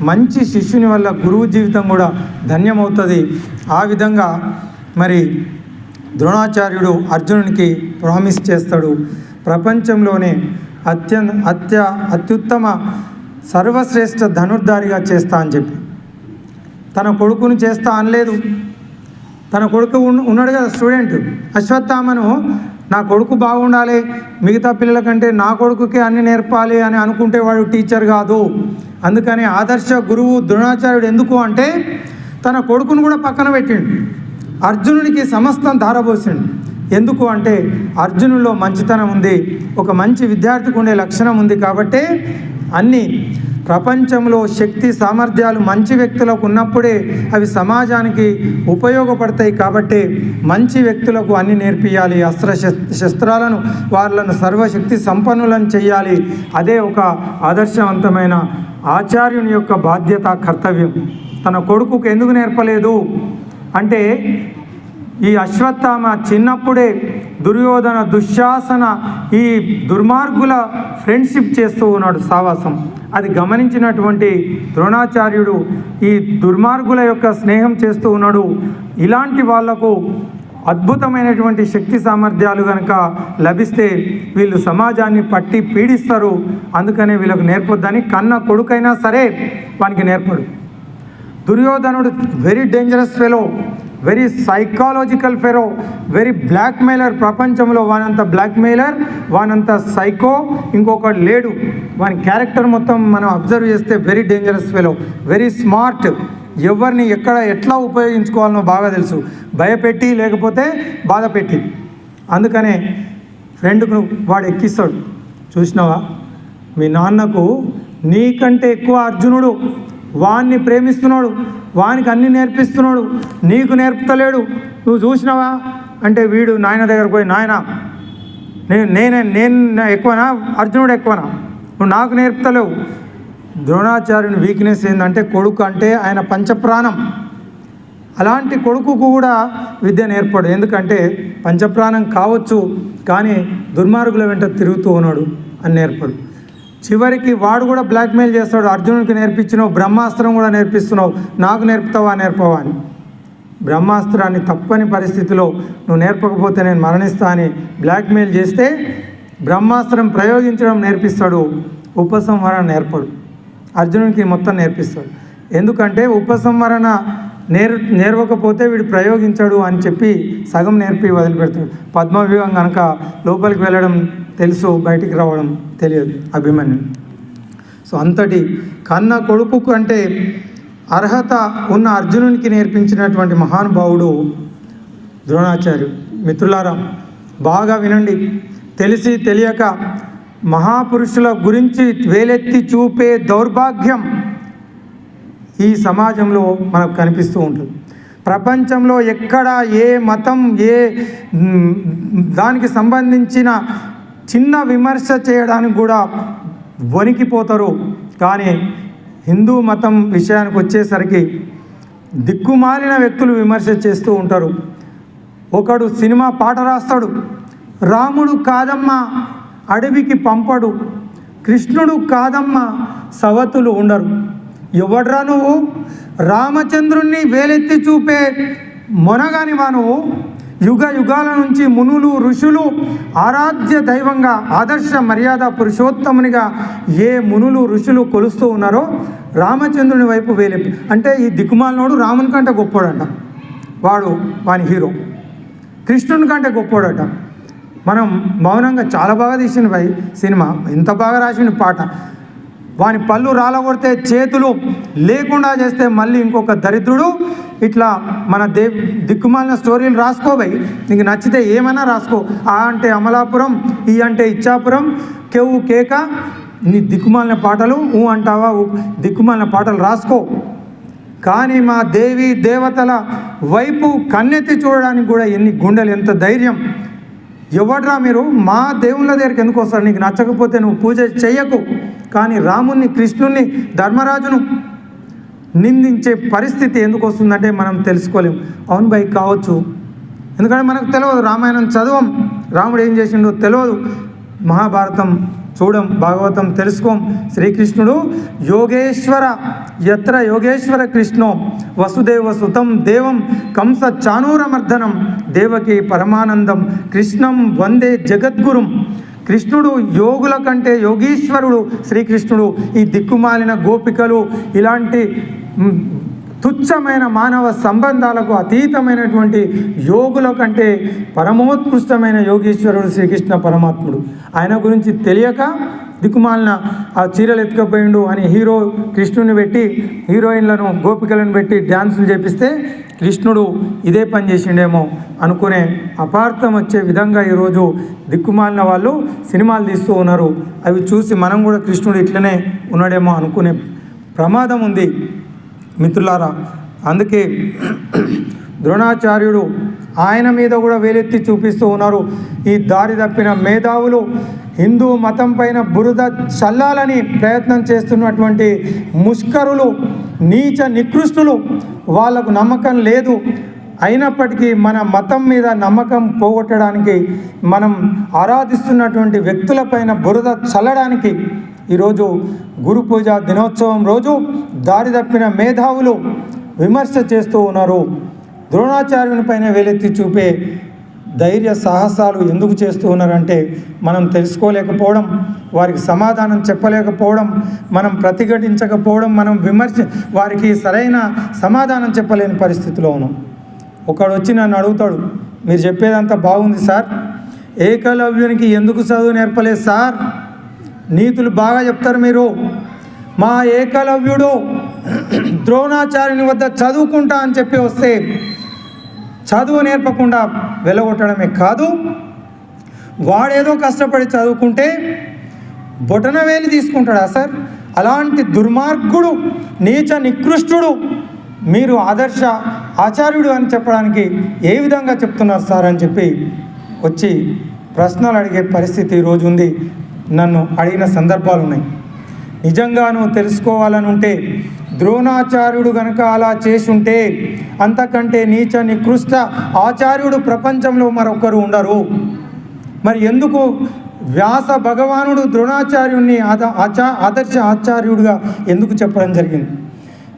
మంచి శిష్యుని వల్ల గురువు జీవితం కూడా ధన్యమవుతుంది. ఆ విధంగా మరి ద్రోణాచార్యుడు అర్జునునికి ప్రామిస్ చేస్తాడు, ప్రపంచంలోనే అత్యుత్తమ సర్వశ్రేష్ఠ ధనుర్ధారిగా చేస్తా అని చెప్పి. తన కొడుకుని చేస్తా అనలేదు. తన కొడుకు ఉన్నాడు కదా స్టూడెంట్ అశ్వత్థామను, నా కొడుకు బాగుండాలి, మిగతా పిల్లల కంటే నా కొడుకుకే అన్ని నేర్పాలి అని అనుకుంటే వాడు టీచర్ కాదు. అందుకని ఆదర్శ గురువు ద్రోణాచార్యుడు ఎందుకు అంటే తన కొడుకును కూడా పక్కన పెట్టిండు, అర్జునుడికి సమస్తం ధారపోసిండు. ఎందుకు అంటే అర్జునులో మంచితనం ఉంది, ఒక మంచి విద్యార్థికి ఉండే లక్షణం ఉంది. కాబట్టి అన్నీ ప్రపంచంలో శక్తి సామర్థ్యాలు మంచి వ్యక్తులకు ఉన్నప్పుడే అవి సమాజానికి ఉపయోగపడతాయి. కాబట్టి మంచి వ్యక్తులకు అన్ని నేర్పియాలి, శస్త్రాలను వాళ్ళను సర్వశక్తి సంపన్నులను చేయాలి. అదే ఒక ఆదర్శవంతమైన ఆచార్యుని యొక్క బాధ్యత, కర్తవ్యం. తన కొడుకుకు ఎందుకు నేర్పలేదు అంటే ఈ అశ్వత్థామ చిన్నప్పుడే దుర్యోధన, దుశ్శాసన ఈ దుర్మార్గుల ఫ్రెండ్షిప్ చేస్తూ ఉన్నాడు, సావాసం. అది గమనించినటువంటి ద్రోణాచార్యుడు ఈ దుర్మార్గుల యొక్క స్నేహం చేస్తూ ఉన్నాడు. ఇలాంటి వాళ్లకు అద్భుతమైనటువంటి శక్తి సామర్థ్యాలు కనుక లభిస్తే వీళ్ళు సమాజాన్ని పట్టి పీడిస్తారు. అందుకనే వీళ్ళకు నేర్పొద్దని కన్న కొడుకైనా సరే వానికి నేర్పడు. దుర్యోధనుడు very dangerous fellow, very psychological fellow, very blackmailer. ప్రపంచంలో వానంత బ్లాక్మెయిలర్, వానంత సైకో ఇంకొకటి లేడు. వాని క్యారెక్టర్ మొత్తం మనం అబ్జర్వ్ చేస్తే very dangerous fellow, very smart. ఎవరిని ఎట్లా ఉపయోగించుకోవాలనో బాగా తెలుసు, భయపెట్టి లేకపోతే బాధ పెట్టి. అందుకనే ఫ్రెండ్కు వాడు ఎక్కిస్తాడు, చూసినావా మీ నాన్నకు నీకంటే ఎక్కువ అర్జునుడు వాణ్ణి ప్రేమిస్తున్నాడు, వానికి అన్నీ నేర్పిస్తున్నాడు, నీకు నేర్పుతలేడు, నువ్వు చూసినావా అంటే వీడు నాయన దగ్గరకు పోయి, నాయన నేను ఎక్కువనా, అర్జునుడు ఎక్కువనా, నువ్వు నాకు నేర్పుతలేవు. ద్రోణాచార్యుని వీక్నెస్ ఏంటంటే కొడుకు అంటే ఆయన పంచప్రాణం. అలాంటి కొడుకుకు కూడా విద్య నేర్పడు. ఎందుకంటే పంచప్రాణం కావచ్చు కానీ దుర్మార్గుల వెంట తిరుగుతూ ఉన్నాడు అని నేర్పడు. చివరికి వాడు కూడా బ్లాక్మెయిల్ చేస్తాడు, అర్జునుడికి నేర్పించినావు, బ్రహ్మాస్త్రం కూడా నేర్పిస్తున్నావు, నాకు నేర్పుతావా నేర్పవా అని. బ్రహ్మాస్త్రాన్ని తప్పని పరిస్థితిలో నువ్వు నేర్పకపోతే నేను మరణిస్తా అని బ్లాక్మెయిల్ చేస్తే బ్రహ్మాస్త్రం ప్రయోగించడం నేర్పిస్తాడు, ఉపసంహరణ నేర్పడు. అర్జునుడికి మొత్తం నేర్పిస్తాడు. ఎందుకంటే ఉపసంహరణ నేర్వకపోతే వీడు ప్రయోగించాడు అని చెప్పి సగం నేర్పి వదిలిపెడతాడు. పద్మవ్యూహం కనుక లోపలికి వెళ్ళడం తెలుసు, బయటికి రావడం తెలియదు అభిమన్యు. సో అంతటి కన్న కొడుకు అంటే అర్హత ఉన్న అర్జునునికి నేర్పించినటువంటి మహానుభావుడు ద్రోణాచార్యుడు. మిత్రులారా బాగా వినండి. తెలిసి తెలియక మహాపురుషుల గురించి వేలెత్తి చూపే దౌర్భాగ్యం ఈ సమాజంలో మనకు కనిపిస్తూ ఉంటుంది. ప్రపంచంలో ఎక్కడ ఏ మతం ఏ దానికి సంబంధించిన చిన్న విమర్శ చేయడానికి కూడా వణికిపోతారు. కానీ హిందూ మతం విషయానికి వచ్చేసరికి దిక్కుమాలిన వ్యక్తులు విమర్శ చేస్తూ ఉంటారు. ఒకడు సినిమా పాట రాస్తాడు, రాముడు కాదమ్మా అడవికి పంపడు, కృష్ణుడు కాదమ్మ సవతులు ఉండరు. ఎవడ్రా నువ్వు? రామచంద్రుణ్ణి వేలెత్తి చూపే మొనగానివా నువ్వు? యుగ యుగాల నుంచి మునులు ఋషులు ఆరాధ్య దైవంగా ఆదర్శ మర్యాద పురుషోత్తమునిగా ఏ మునులు ఋషులు కొలుస్తూ ఉన్నారో రామచంద్రుని వైపు వేలెత్తి, అంటే ఈ దిక్కుమాలినోడు రాముని కంటే గొప్పోడట, వాని హీరో కృష్ణుని కంటే గొప్పోడట. మనం మౌనంగా చాలా బాగా తీసిన భయ్ సినిమా, ఎంత బాగా రాసిన పాట. వాని పళ్ళు రాలగొడితే చేతులు లేకుండా చేస్తే మళ్ళీ ఇంకొక దరిద్రుడు ఇట్లా మన దిక్కుమాలిన స్టోరీలు రాసుకోబోయి నీకు నచ్చితే ఏమైనా రాసుకో. ఆ అంటే అమలాపురం, ఈ అంటే ఇచ్చాపురం, కేవు కేక, నీ దిక్కుమాలిన పాటలు అంటావా, దిక్కుమాలిన పాటలు రాసుకో. కానీ మా దేవి దేవతల వైపు కన్నెత్తి చూడడానికి కూడా ఎన్ని గుండెలు, ఎంత ధైర్యం. ఎవడ్రా మీరు? మా దేవుళ్ళ దగ్గరికి ఎందుకు వస్తారు? నీకు నచ్చకపోతే నువ్వు పూజ చెయ్యకు. కానీ రాముణ్ణి, కృష్ణుణ్ణి, ధర్మరాజును నిందించే పరిస్థితి ఎందుకు వస్తుందంటే మనం తెలుసుకోలేము. అవును భయ్, కావచ్చు, ఎందుకంటే మనకు తెలియదు, రామాయణం చదవం, రాముడు ఏం చేసిండో తెలియదు, మహాభారతం చూడం, భాగవతం తెలుసుకోం. శ్రీకృష్ణుడు యోగేశ్వర యత్ర యోగేశ్వర కృష్ణో వసుదేవ సుతం దేవం కంస చానూరమర్దనం దేవకి పరమానందం కృష్ణం వందే జగద్గురుం. కృష్ణుడు యోగుల కంటే యోగీశ్వరుడు శ్రీకృష్ణుడు. ఈ దిక్కుమాలిన గోపికలు ఇలాంటి తుచ్చమైన మానవ సంబంధాలకు అతీతమైనటువంటి యోగుల కంటే పరమోత్కృష్టమైన యోగీశ్వరుడు శ్రీకృష్ణ పరమాత్ముడు. ఆయన గురించి తెలియక దిక్కుమాలిన ఆ చీరలు ఎత్తుకపోయిండు అని హీరో కృష్ణుని పెట్టి, హీరోయిన్లను గోపికలను పెట్టి డ్యాన్సులు చేపిస్తే కృష్ణుడు ఇదే పని చేసిండేమో అనుకునే అపార్థం వచ్చే విధంగా ఈరోజు దిక్కుమాలిన వాళ్ళు సినిమాలు తీస్తూ ఉన్నారు. అవి చూసి మనం కూడా కృష్ణుడు ఇట్లనే ఉన్నాడేమో అనుకునే ప్రమాదం ఉంది మిత్రులారా. అందుకే ద్రోణాచార్యుడు ఆయన మీద కూడా వేలెత్తి చూపిస్తూ ఉన్నారు. ఈ దారి తప్పిన మేధావులు హిందూ మతం పైన బురద చల్లాలని ప్రయత్నం చేస్తున్నటువంటి ముష్కరులు, నీచ నికృష్టులు, వాళ్ళకు నమ్మకం లేదు. అయినప్పటికీ మన మతం మీద నమ్మకం పోగొట్టడానికి, మనం ఆరాధిస్తున్నటువంటి వ్యక్తులపైన బురద చల్లడానికి ఈరోజు గురు పూజ దినోత్సవం రోజు దారి తప్పిన మేధావులు విమర్శ చేస్తూ ఉన్నారు. ద్రోణాచార్యుని పైన వేలెత్తి చూపే ధైర్య సాహసాలు ఎందుకు చేస్తూ ఉన్నారంటే మనం తెలుసుకోలేకపోవడం, వారికి సమాధానం చెప్పలేకపోవడం, మనం ప్రతిఘటించకపోవడం, మనం వారికి సరైన సమాధానం చెప్పలేని పరిస్థితిలో ఉన్నాం. ఒకడు వచ్చి నన్ను అడుగుతాడు, మీరు చెప్పేదంతా బాగుంది సార్, ఏకలవ్యునికి ఎందుకు చదువు నేర్పలేదు సార్? నీతులు బాగా చెప్తారు మీరు. మా ఏకలవ్యుడు ద్రోణాచార్యుని వద్ద చదువుకుంటా అని చెప్పి వస్తే చదువు నేర్పకుండా వెళ్ళగొట్టడమే కాదు, వాడేదో కష్టపడి చదువుకుంటే బొటనవేలి తీసుకుంటాడా సార్? అలాంటి దుర్మార్గుడు, నీచ నికృష్టుడు మీరు ఆదర్శ ఆచార్యుడు అని చెప్పడానికి ఏ విధంగా చెప్తున్నారు సార్ అని చెప్పి వచ్చి ప్రశ్నలు అడిగే పరిస్థితి ఈరోజు ఉంది. నన్ను అడిగిన సందర్భాలు ఉన్నాయి. నిజంగా నువ్వు తెలుసుకోవాలని ఉంటే ద్రోణాచార్యుడు గనక అలా చేసుంటే అంతకంటే నీచ నికృష్ట ఆచార్యుడు ప్రపంచంలో మరొకరు ఉండరు. మరి ఎందుకు వ్యాస భగవానుడు ద్రోణాచార్యుడిని ఆదర్శ ఆచార్యుడిగా ఎందుకు చెప్పడం జరిగింది?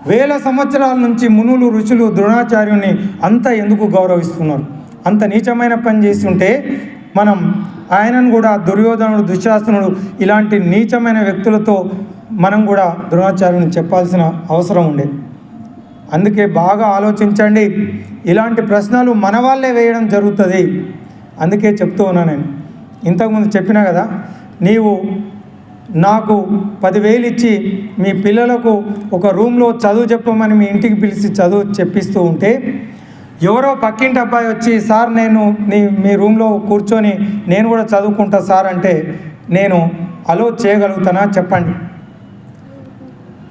వేల సంవత్సరాల నుంచి మునులు ఋషులు ద్రోణాచార్యుని అంత ఎందుకు గౌరవిస్తున్నారు? అంత నీచమైన పని చేసి ఉంటే మనం ఆయనను కూడా దుర్యోధనుడు, దుశ్శాసనుడు ఇలాంటి నీచమైన వ్యక్తులతో మనం కూడా ద్రోణాచార్యుని చెప్పాల్సిన అవసరం ఉండే. అందుకే బాగా ఆలోచించండి. ఇలాంటి ప్రశ్నలు మన వాళ్ళే వేయడం జరుగుతుంది. అందుకే చెప్తూ ఉన్నాను నేను. ఇంతకుముందు చెప్పినా కదా, నీవు నాకు 10,000 ఇచ్చి మీ పిల్లలకు ఒక రూమ్లో చదువు చెప్పమని మీ ఇంటికి పిలిచి చదువు చెప్పిస్తూ ఉంటే ఎవరో పక్కింటి అబ్బాయి వచ్చి సార్ నేను మీ రూమ్లో కూర్చొని నేను కూడా చదువుకుంటా సార్ అంటే నేను అలో చేయగలుగుతానా చెప్పండి?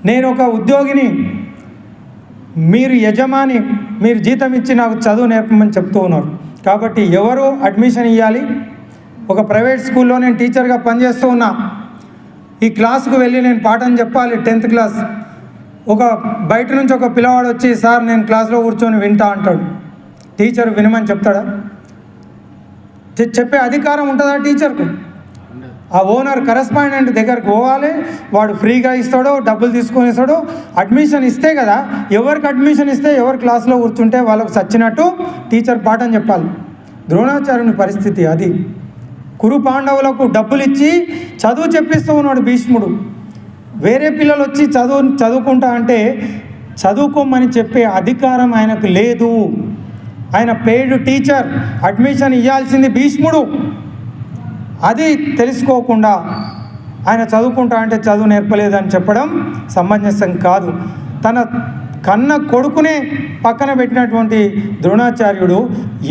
నేను ఒక ఉద్యోగిని, మీరు యజమాని, మీరు జీతం ఇచ్చి నాకు చదువు నేర్పమని చెప్తూ ఉన్నారు. కాబట్టి ఎవరు అడ్మిషన్ ఇవ్వాలి? ఒక ప్రైవేట్ స్కూల్లో నేను టీచర్గా పనిచేస్తూ ఉన్నా. ఈ క్లాస్కు వెళ్ళి నేను పాఠం చెప్పాలి, 10th క్లాస్. ఒక బయట నుంచి ఒక పిల్లవాడు వచ్చి సార్ నేను క్లాస్లో కూర్చొని వింటా అంటాడు. టీచర్ వినమని చెప్తాడా? చెప్పే అధికారం ఉంటుందా టీచర్కు? ఆ ఓనర్ కరెస్పాండెంట్ దగ్గరకు పోవాలి, వాడు ఫ్రీగా ఇస్తాడో డబ్బులు తీసుకొని ఇస్తాడో. అడ్మిషన్ ఇస్తే కదా, ఎవరికి అడ్మిషన్ ఇస్తే ఎవరు క్లాస్లో కూర్చుంటే వాళ్ళకు చచ్చినట్టు టీచర్ పాఠం చెప్పాలి. ద్రోణాచార్యుని పరిస్థితి అది. కురు పాండవులకు డబ్బులు ఇచ్చి చదువు చెప్పిస్తూ ఉన్నాడు భీష్ముడు. వేరే పిల్లలు వచ్చి చదువుకుంటా అంటే చదువుకోమని చెప్పే అధికారం ఆయనకు లేదు. ఆయన పెయిడ్ టీచర్, అడ్మిషన్ ఇవ్వాల్సింది భీష్ముడు. అది తెలుసుకోకుండా ఆయన చదువుకుంటా అంటే చదువు నేర్పలేదని చెప్పడం సమంజసం కాదు. తన కన్న కొడుకునే పక్కన పెట్టినటువంటి ద్రోణాచార్యుడు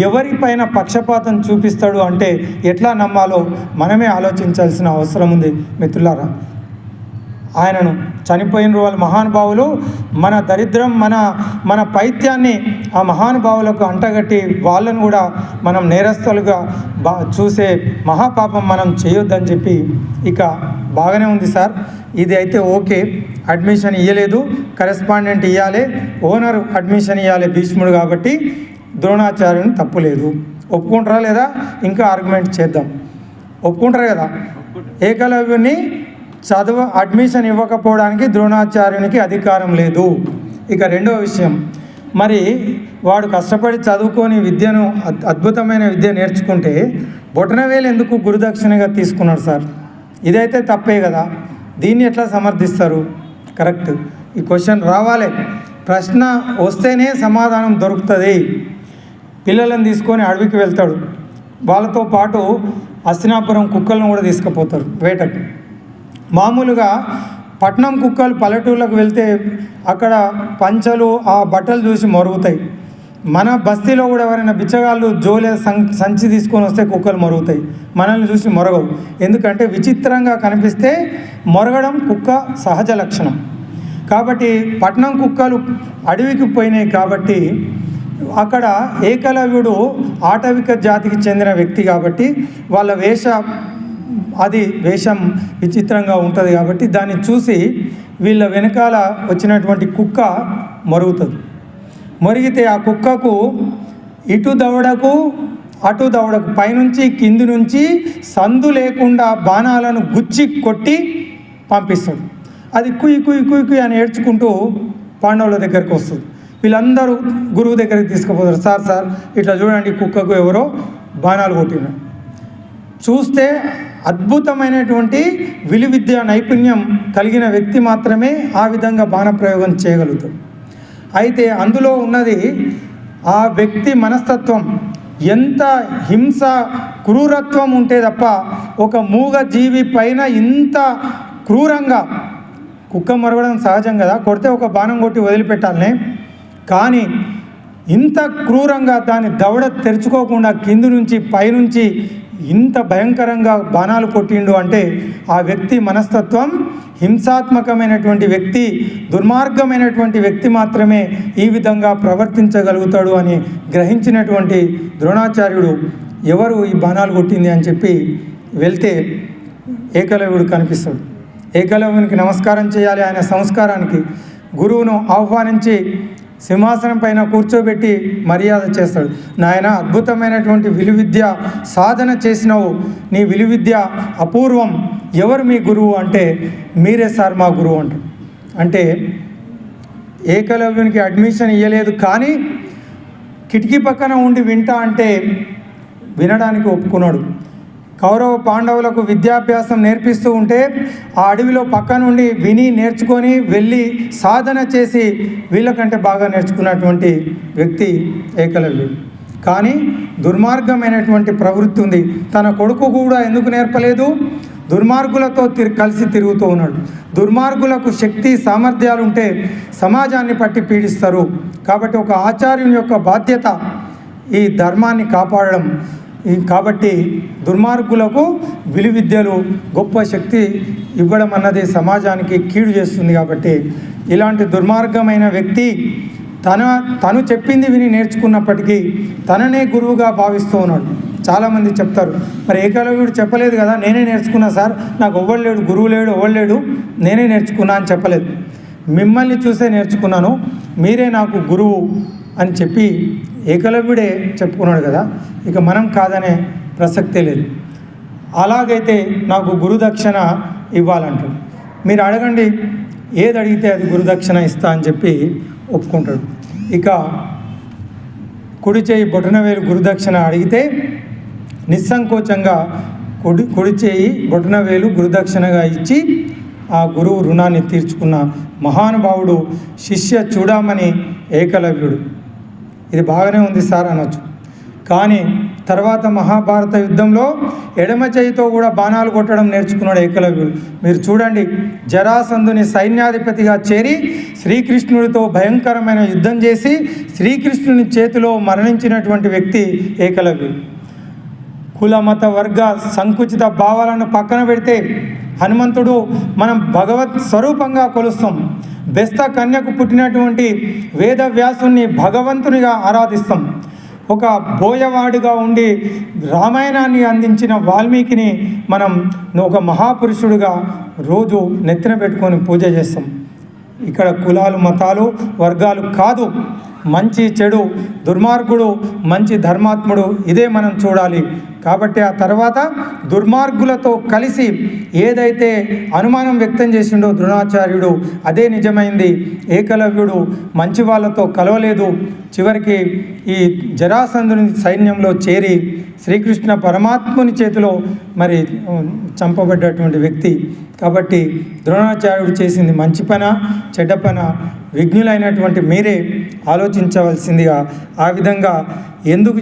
ఎవరిపైన పక్షపాతం చూపిస్తాడు అంటే ఎట్లా నమ్మాలో మనమే ఆలోచించాల్సిన అవసరం ఉంది మిత్రులారా. ఆయనను చనిపోయిన వాళ్ళు మహానుభావులు, మన దరిద్రం మన పైత్యాన్ని ఆ మహానుభావులకు అంటగట్టి వాళ్ళను కూడా మనం నేరస్తులుగా చూసే మహాపాపం మనం చేయొద్దని చెప్పి. ఇక బాగానే ఉంది సార్, ఇది అయితే ఓకే, అడ్మిషన్ ఇవ్వలేదు, కరెస్పాండెంట్ ఇవ్వాలి, ఓనర్ అడ్మిషన్ ఇవ్వాలి భీష్ముడు కాబట్టి ద్రోణాచార్యుని తప్పులేదు. ఒప్పుకుంటారా లేదా? ఇంకా ఆర్గ్యుమెంట్ చేద్దాం. ఒప్పుకుంటారు కదా? ఏకలవ్యుని అడ్మిషన్ ఇవ్వకపోవడానికి ద్రోణాచార్యునికి అధికారం లేదు. ఇక రెండవ విషయం, మరి వాడు కష్టపడి చదువుకొని విద్యను అద్భుతమైన విద్య నేర్చుకుంటే బొటనవేలు ఎందుకు గురుదక్షిణగా తీసుకున్నాడు సార్? ఇదైతే తప్పే కదా. దీన్ని ఎట్లా సమర్థిస్తారు? కరెక్ట్, ఈ క్వశ్చన్ రావాలి. ప్రశ్న వస్తేనే సమాధానం దొరుకుతుంది. పిల్లలను తీసుకొని అడవికి వెళ్తాడు, వాళ్ళతో పాటు హస్తినాపురం కుక్కలను కూడా తీసుకుపోతారు వేటకు. మామూలుగా పట్నం కుక్కలు పల్లెటూళ్ళకు వెళ్తే అక్కడ పంచలు ఆ బట్టలు చూసి మరుగుతాయి. మన బస్తీలో కూడా ఎవరైనా బిచ్చగాళ్ళు జోలే సంచి తీసుకొని వస్తే కుక్కలు మరుగుతాయి, మనల్ని చూసి మొరగవు. ఎందుకంటే విచిత్రంగా కనిపిస్తే మొరగడం కుక్క సహజ లక్షణం. కాబట్టి పట్నం కుక్కలు అడవికి పోయినాయి కాబట్టి అక్కడ ఏకలవ్యుడు ఆటవిక జాతికి చెందిన వ్యక్తి కాబట్టి వాళ్ళ వేషం విచిత్రంగా ఉంటుంది కాబట్టి దాన్ని చూసి వీళ్ళ వెనకాల వచ్చినటువంటి కుక్క మరుగుతుంది. మరిగితే ఆ కుక్కకు ఇటు దవడకు అటు దవడకు పైనుంచి కింది నుంచి సందు లేకుండా బాణాలను గుచ్చి కొట్టి పంపిస్తాడు. అది కుయ్ కుయ్ కుయ్ కుయ్ అని ఏడ్చుకుంటూ పాండవుల దగ్గరికి వస్తుంది. వీళ్ళందరూ గురువు దగ్గరికి తీసుకుపోతారు. సార్ ఇట్లా చూడండి, కుక్కకు ఎవరో బాణాలు కొట్టినారు. చూస్తే అద్భుతమైనటువంటి విలువిద్య నైపుణ్యం కలిగిన వ్యక్తి మాత్రమే ఆ విధంగా బాణప్రయోగం చేయగలుగుతాడు. అయితే అందులో ఉన్నది ఆ వ్యక్తి మనస్తత్వం. ఎంత హింస క్రూరత్వం ఉంటే తప్ప ఒక మూగ జీవి పైన ఇంత క్రూరంగా, కుక్క మరగడం సహజం కదా, కొడితే ఒక బాణం కొట్టి వదిలిపెట్టాలనే, కానీ ఇంత క్రూరంగా దాని దవడ తెరుచుకోకుండా కింది నుంచి పైనుంచి ఇంత భయంకరంగా బాణాలు కొట్టిండు అంటే ఆ వ్యక్తి మనస్తత్వం హింసాత్మకమైనటువంటి వ్యక్తి, దుర్మార్గమైనటువంటి వ్యక్తి మాత్రమే ఈ విధంగా ప్రవర్తించగలుగుతాడు అని గ్రహించినటువంటి ద్రోణాచార్యుడు ఎవరు ఈ బాణాలు కొట్టింది అని చెప్పి వెళ్తే ఏకలవ్యుడు కనిపిస్తాడు. ఏకలవ్యునికి నమస్కారం చేయాలి. ఆయన సంస్కారానికి గురువును ఆహ్వానించి సింహాసనం పైన కూర్చోబెట్టి మర్యాద చేస్తాడు. నాయన, అద్భుతమైనటువంటి విలువిద్య సాధన చేసినావు, నీ విలువిద్య అపూర్వం, ఎవరు మీ గురువు అంటే మీరే సార్ మా గురువు అంటాడు. అంటే ఏకలవ్యునికి అడ్మిషన్ ఇవ్వలేదు, కానీ కిటికీ పక్కన ఉండి వింటా అంటే వినడానికి ఒప్పుకున్నాడు. కౌరవ పాండవులకు విద్యాభ్యాసం నేర్పిస్తూ ఉంటే ఆ అడవిలో పక్క నుండి విని నేర్చుకొని వెళ్ళి సాధన చేసి వీళ్ళకంటే బాగా నేర్చుకున్నటువంటి వ్యక్తి ఏకలవ్యుడు. కానీ దుర్మార్గమైనటువంటి ప్రవృత్తి ఉంది. తన కొడుకు కూడా ఎందుకు నేర్పలేదు? దుర్మార్గులతో కలిసి తిరుగుతూ ఉన్నాడు. దుర్మార్గులకు శక్తి సామర్థ్యాలు ఉంటే సమాజాన్ని పట్టి పీడిస్తారు. కాబట్టి ఒక ఆచార్యుని యొక్క బాధ్యత ఈ ధర్మాన్ని కాపాడడం. కాబట్టి దుర్మార్గులకు విలువిద్యలు గొప్ప శక్తి ఇవ్వడం అన్నది సమాజానికి కీడు చేస్తుంది. కాబట్టి ఇలాంటి దుర్మార్గమైన వ్యక్తి తను చెప్పింది విని నేర్చుకున్నప్పటికీ తననే గురువుగా భావిస్తూ ఉన్నాడు. చాలామంది చెప్తారు, మరి ఏకలవ్యుడు చెప్పలేదు కదా, నేనే నేర్చుకున్నా సార్, నాకు ఎవ్వడు లేడు, గురువు లేడు, ఎవ్వడు లేడు, నేనే నేర్చుకున్నా అని చెప్పలేదు. మిమ్మల్ని చూసే నేర్చుకున్నాను, మీరే నాకు గురువు అని చెప్పి ఏకలవ్యుడే చెప్పుకున్నాడు కదా. ఇక మనం కాదనే ప్రసక్తే లేదు. అలాగైతే నాకు గురుదక్షిణ ఇవ్వాలంటాడు. మీరు అడగండి, ఏది అడిగితే అది గురుదక్షిణ ఇస్తా అని చెప్పి ఒప్పుకుంటాడు. ఇక కుడి చేయి బొటనవేలు గురుదక్షిణ అడిగితే నిస్సంకోచంగా కుడి చేయి బొటనవేలు గురుదక్షిణగా ఇచ్చి ఆ గురువు రుణాన్ని తీర్చుకున్న మహానుభావుడు శిష్య చూడమని ఏకలవ్యుడు. ఇది బాగానే ఉంది సార్ అనొచ్చు. కానీ తర్వాత మహాభారత యుద్ధంలో ఎడమ చేయితో కూడా బాణాలు కొట్టడం నేర్చుకున్నాడు ఏకలవ్యుడు. మీరు చూడండి, జరాసంధుని సైన్యాధిపతిగా చేరి శ్రీకృష్ణుడితో భయంకరమైన యుద్ధం చేసి శ్రీకృష్ణుని చేతిలో మరణించినటువంటి వ్యక్తి ఏకలవ్యుడు. కుల మత వర్గ సంకుచిత భావాలను పక్కన పెడితే హనుమంతుడు మనం భగవత్ స్వరూపంగా కొలుస్తాం. బెస్త కన్యకు పుట్టినటువంటి వేదవ్యాసుని భగవంతునిగా ఆరాధిస్తాం. ఒక బోయవాడుగా ఉండి రామాయణాన్ని అందించిన వాల్మీకిని మనం ఒక మహాపురుషుడిగా రోజు నెత్తిన పెట్టుకొని పూజ చేస్తాం. ఇక్కడ కులాలు మతాలు వర్గాలు కాదు, మంచి చెడు, దుర్మార్గుడు మంచి ధర్మాత్ముడు, ఇదే మనం చూడాలి. కాబట్టి ఆ తర్వాత దుర్మార్గులతో కలిసి ఏదైతే అనుమానం వ్యక్తం చేసిండో ద్రోణాచార్యుడు, అదే నిజమైంది. ఏకలవ్యుడు మంచి వాళ్ళతో కలవలేదు. చివరికి ఈ జరాసంధుని సైన్యంలో చేరి శ్రీకృష్ణ పరమాత్ముని చేతిలో మరి చంపబడ్డటువంటి వ్యక్తి. కాబట్టి ద్రోణాచార్యుడు చేసింది మంచి పన చెడ్డ పన విఘ్నులైనటువంటి మీరే ఆలోచించవలసిందిగా. ఆ విధంగా ఎందుకు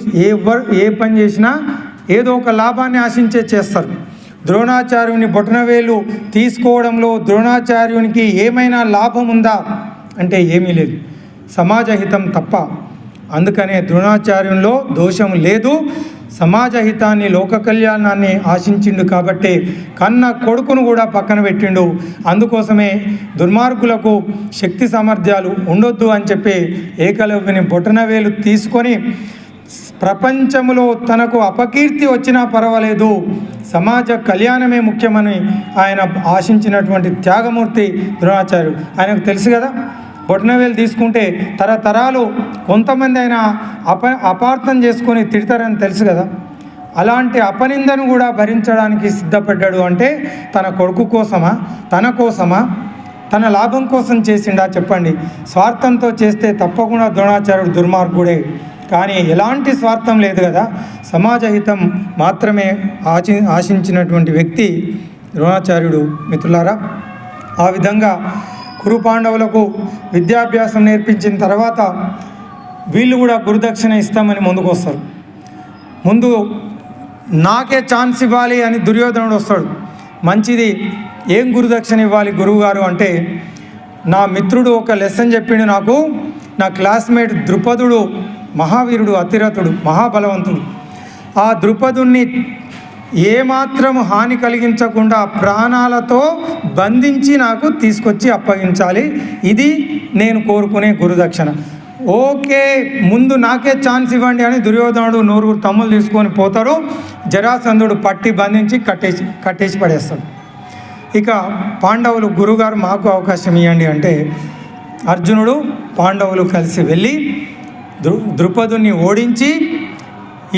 ఏ పని చేసినా ఏదో ఒక లాభాన్ని ఆశించే చేస్తారు. ద్రోణాచార్యుని బొటనవేలు తీసుకోవడంలో ద్రోణాచార్యునికి ఏమైనా లాభం ఉందా అంటే ఏమీ లేదు, సమాజహితం తప్ప. అందుకనే ద్రోణాచార్యునిలో దోషం లేదు. సమాజహితాన్ని లోక కళ్యాణాన్ని ఆశించిండు కాబట్టి కన్న కొడుకును కూడా పక్కన పెట్టిండు. అందుకోసమే దుర్మార్గులకు శక్తి సామర్థ్యాలు ఉండొద్దు అని చెప్పి ఏకలవ్యుని బొటనవేలు తీసుకొని ప్రపంచంలో తనకు అపకీర్తి వచ్చినా పర్వాలేదు, సమాజ కళ్యాణమే ముఖ్యమని ఆయన ఆశించినటువంటి త్యాగమూర్తి ద్రోణాచార్యుడు. ఆయనకు తెలుసు కదా, బొటనవేలు తీసుకుంటే తరతరాలు కొంతమంది ఆయన అపార్థం చేసుకొని తిడతారని తెలుసు కదా. అలాంటి అపనిందను కూడా భరించడానికి సిద్ధపడ్డాడు. అంటే తన కొడుకు కోసమా, తన కోసమా, తన లాభం కోసం చేసిండా చెప్పండి? స్వార్థంతో చేస్తే తప్పకుండా ద్రోణాచార్యుడు దుర్మార్గుడే. కానీ ఎలాంటి స్వార్థం లేదు కదా, సమాజహితం మాత్రమే ఆశించినటువంటి వ్యక్తి ద్రోణాచార్యుడు. మిత్రులారా, ఆ విధంగా కురు పాండవులకు విద్యాభ్యాసం నేర్పించిన తర్వాత వీళ్ళు కూడా గురుదక్షిణ ఇస్తామని ముందుకు వస్తారు. ముందు నాకే ఛాన్స్ ఇవ్వాలి అని దుర్యోధనుడు వస్తాడు. మంచిది, ఏం గురుదక్షిణ ఇవ్వాలి గురువుగారు అంటే, నా మిత్రుడు ఒక లెసన్ చెప్పిండు నాకు. నా క్లాస్మేట్ ద్రుపదుడు మహావీరుడు, అతిరథుడు, మహాబలవంతుడు. ఆ ద్రుపదుణ్ణి ఏమాత్రం హాని కలిగించకుండా ప్రాణాలతో బంధించి నాకు తీసుకొచ్చి అప్పగించాలి. ఇది నేను కోరుకునే గురుదక్షిణ. ఓకే, ముందు నాకే ఛాన్స్ ఇవ్వండి అని దుర్యోధనుడు 9 తమ్ములు తీసుకొని పోతాడు. జరాసంధుడు పట్టి బంధించి కట్టేసి పడేస్తాడు. ఇక పాండవులు, గురుగారు మాకు అవకాశం ఇవ్వండి అంటే అర్జునుడు పాండవులు కలిసి వెళ్ళి ద్రుపదుని ఓడించి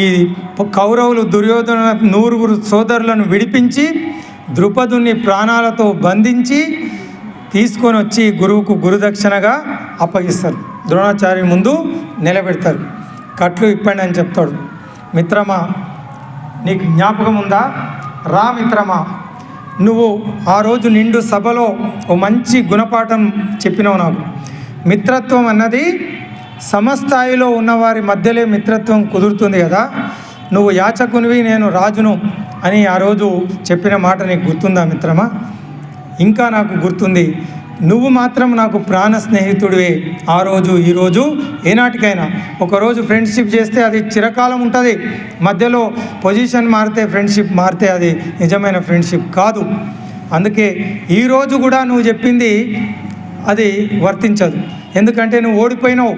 ఈ కౌరవులు దుర్యోధన 9 సోదరులను విడిపించి ద్రుపదుని ప్రాణాలతో బంధించి తీసుకొని వచ్చి గురువుకు గురుదక్షిణగా అప్పగిస్తారు. ద్రోణాచార్య ముందు నిలబెడతారు. కట్లు ఇప్పండి అని చెప్తాడు. మిత్రమా, నీకు జ్ఞాపకం ఉందా? రా మిత్రమా, నువ్వు ఆ రోజు నిండు సభలో ఓ మంచి గుణపాఠం చెప్పినావు నాకు. మిత్రత్వం అన్నది సమస్థాయిలో ఉన్నవారి మధ్యలో మిత్రత్వం కుదురుతుంది కదా. నువ్వు యాచకునివి, నేను రాజును అని ఆ రోజు చెప్పిన మాట నీకు గుర్తుందా మిత్రమా? ఇంకా నాకు గుర్తుంది. నువ్వు మాత్రం నాకు ప్రాణ స్నేహితుడివే. ఆ రోజు ఈరోజు ఏనాటికైనా ఒకరోజు ఫ్రెండ్షిప్ చేస్తే అది చిరకాలం ఉంటుంది. మధ్యలో పొజిషన్ మారితే ఫ్రెండ్షిప్ మారితే అది నిజమైన ఫ్రెండ్షిప్ కాదు. అందుకే ఈరోజు కూడా నువ్వు చెప్పింది అది వర్తించదు. ఎందుకంటే నువ్వు ఓడిపోయినావు.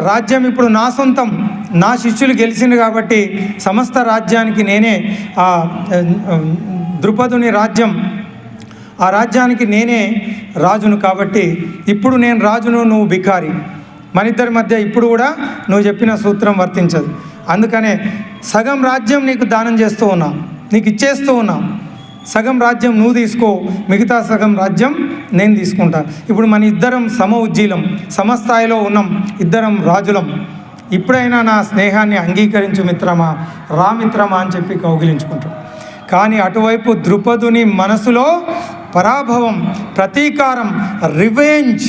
రాజ్యం ఇప్పుడు నా సొంతం, నా శిష్యులు గెలిచింది కాబట్టి సమస్త రాజ్యానికి నేనే, ఆ ద్రుపదుని రాజ్యం, ఆ రాజ్యానికి నేనే రాజును. కాబట్టి ఇప్పుడు నేను రాజును, నువ్వు బికారి. మన ఇద్దరి మధ్య ఇప్పుడు కూడా నువ్వు చెప్పిన సూత్రం వర్తించదు. అందుకనే సగం రాజ్యం నీకు దానం చేస్తూ ఉన్నా. నీకు ఇచ్చేస్తూ ఉన్నా, సగం రాజ్యం నువ్వు తీసుకో, మిగతా సగం రాజ్యం నేను తీసుకుంటా. ఇప్పుడు మన ఇద్దరం ఉజ్జీలం, సమస్థాయిలో ఉన్నాం, ఇద్దరం రాజులం. ఇప్పుడైనా నా స్నేహాన్ని అంగీకరించు మిత్రమా, రా మిత్రమా అని చెప్పి కౌగిలించుకుంటాం. కానీ అటువైపు ద్రుపదుని మనసులో పరాభవం, ప్రతీకారం, రివెంజ్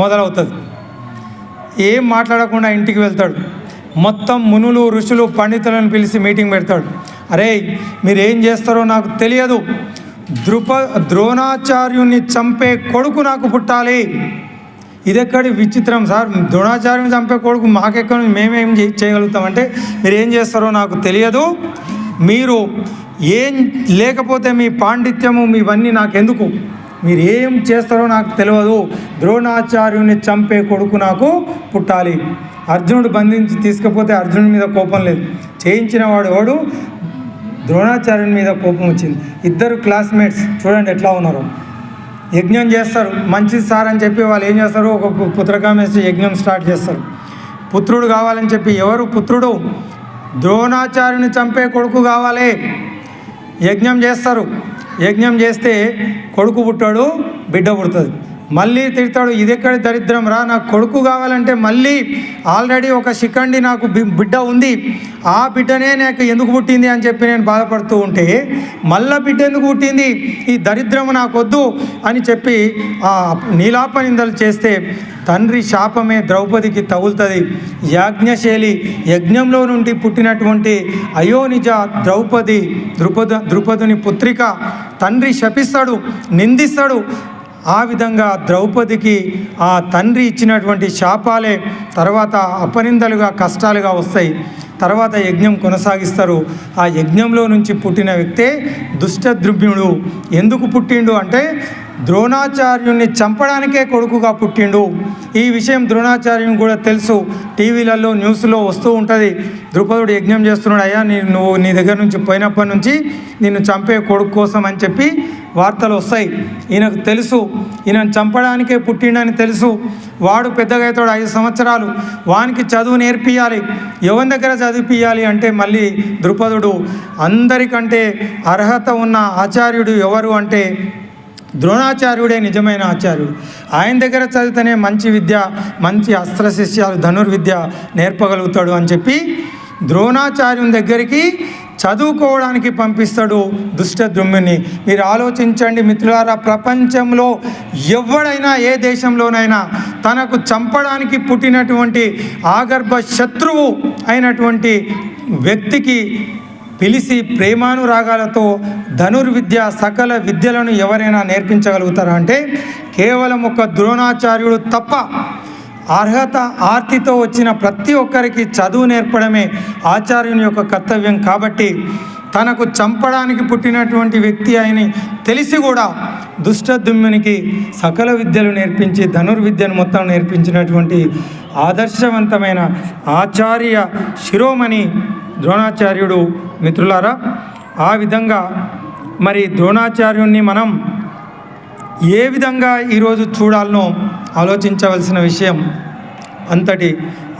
మొదలవుతుంది. ఏం మాట్లాడకుండా ఇంటికి వెళ్తాడు. మొత్తం మునులు, ఋషులు, పండితులను పిలిచి మీటింగ్ పెడతాడు. అరే, మీరేం చేస్తారో నాకు తెలియదు, ద్రోణాచార్యుని చంపే కొడుకు నాకు పుట్టాలి. ఇదెక్కడి విచిత్రం సార్, ద్రోణాచార్యుని చంపే కొడుకు మాకెక్కడ, మేమేం చేయగలుగుతామంటే మీరు ఏం చేస్తారో నాకు తెలియదు, మీరు ఏం లేకపోతే మీ పాండిత్యము మీవన్నీ నాకెందుకు, మీరు ఏం చేస్తారో నాకు తెలియదు, ద్రోణాచార్యుని చంపే కొడుకు నాకు పుట్టాలి. అర్జునుడు బంధించి తీసుకపోతే అర్జునుడి మీద కోపం లేదు, చేయించిన వాడు ద్రోణాచార్యుని మీద కోపం వచ్చింది. ఇద్దరు క్లాస్మేట్స్ చూడండి ఎట్లా ఉన్నారో. యజ్ఞం చేస్తారు, మంచిది సార్ అని చెప్పి వాళ్ళు ఏం చేస్తారు, ఒక పుత్రకామేసి యజ్ఞం స్టార్ట్ చేస్తారు. పుత్రుడు కావాలని చెప్పి, ఎవరు పుత్రుడు? ద్రోణాచార్యుని చంపే కొడుకు కావాలి. యజ్ఞం చేస్తారు. యజ్ఞం చేస్తే కొడుకు పుట్టాడు, బిడ్డ పుడుతుంది. మళ్ళీ తిడతాడు, ఇదెక్కడి దరిద్రం రా, నాకు కొడుకు కావాలంటే మళ్ళీ ఆల్రెడీ ఒక శిఖండి నాకు బిడ్డ ఉంది, ఆ బిడ్డనే నాకు ఎందుకు పుట్టింది అని చెప్పి నేను బాధపడుతూ ఉంటే మళ్ళా బిడ్డ ఎందుకు పుట్టింది, ఈ దరిద్రము నాకొద్దు అని చెప్పి నీలాపనిందలు చేస్తే తండ్రి శాపమే ద్రౌపదికి తగులుతుంది. యాజ్ఞశైలి, యజ్ఞంలో నుండి పుట్టినటువంటి అయోనిజ ద్రుపదుని పుత్రిక తండ్రి శపిస్తాడు, నిందిస్తాడు. ఆ విధంగా ద్రౌపదికి ఆ తండ్రి ఇచ్చినటువంటి శాపాలే తర్వాత అపనిందలుగా, కష్టాలుగా వస్తాయి. తర్వాత యజ్ఞం కొనసాగిస్తారు. ఆ యజ్ఞంలో నుంచి పుట్టిన వ్యక్తే దుష్టద్రుమ్యుడు. ఎందుకు పుట్టిండు అంటే ద్రోణాచార్యుని చంపడానికే కొడుకుగా పుట్టిండు. ఈ విషయం ద్రోణాచార్యుని కూడా తెలుసు. టీవీలలో, న్యూస్లో వస్తూ ఉంటుంది. ద్రుపదుడు యజ్ఞం చేస్తున్నాడు, అయ్యా నువ్వు నీ దగ్గర నుంచి పోయినప్పటి నుంచి నిన్ను చంపే కొడుకు కోసం అని చెప్పి వార్తలు వస్తాయి. ఈయనకు తెలుసు, ఈయనను చంపడానికే పుట్టిండని తెలుసు. వాడు పెద్దగా అవుతాడు, 5 సంవత్సరాలు, వానికి చదువు నేర్పియాలి. ఎవరి దగ్గర చదివిపియాలి అంటే మళ్ళీ ద్రుపదుడు అందరికంటే అర్హత ఉన్న ఆచార్యుడు ఎవరు అంటే ద్రోణాచార్యుడే నిజమైన ఆచార్యుడు. ఆయన దగ్గర చదివితేనే మంచి విద్య, మంచి అస్త్రశిష్యాలు, ధనుర్విద్య నేర్పగలుగుతాడు అని చెప్పి ద్రోణాచార్యుని దగ్గరికి చదువుకోవడానికి పంపిస్తాడు దుష్టద్రుమ్యుని. మీరు ఆలోచించండి మిత్రులారా, ప్రపంచంలో ఎవడైనా ఏ దేశంలోనైనా తనకు చంపడానికి పుట్టినటువంటి ఆగర్భ శత్రువు అయినటువంటి వ్యక్తికి పిలిచి ప్రేమానురాగాలతో ధనుర్విద్య, సకల విద్యలను ఎవరైనా నేర్పించగలుగుతారా అంటే కేవలం ఒక ద్రోణాచార్యుడు తప్ప. అర్హత, ఆర్తితో వచ్చిన ప్రతి ఒక్కరికి చదువు నేర్పడమే ఆచార్యుని యొక్క కర్తవ్యం. కాబట్టి తనకు చంపడానికి పుట్టినటువంటి వ్యక్తి అని తెలిసి కూడా దుష్టద్యుమ్నునికి సకల విద్యలు నేర్పించి ధనుర్విద్యను మొత్తం నేర్పించినటువంటి ఆదర్శవంతమైన ఆచార్య శిరోమణి ద్రోణాచార్యుడు. మిత్రులారా, ఆ విధంగా మరి ద్రోణాచార్యుణ్ణి మనం ఏ విధంగా ఈరోజు చూడాలనో ఆలోచించవలసిన విషయం. అంతటి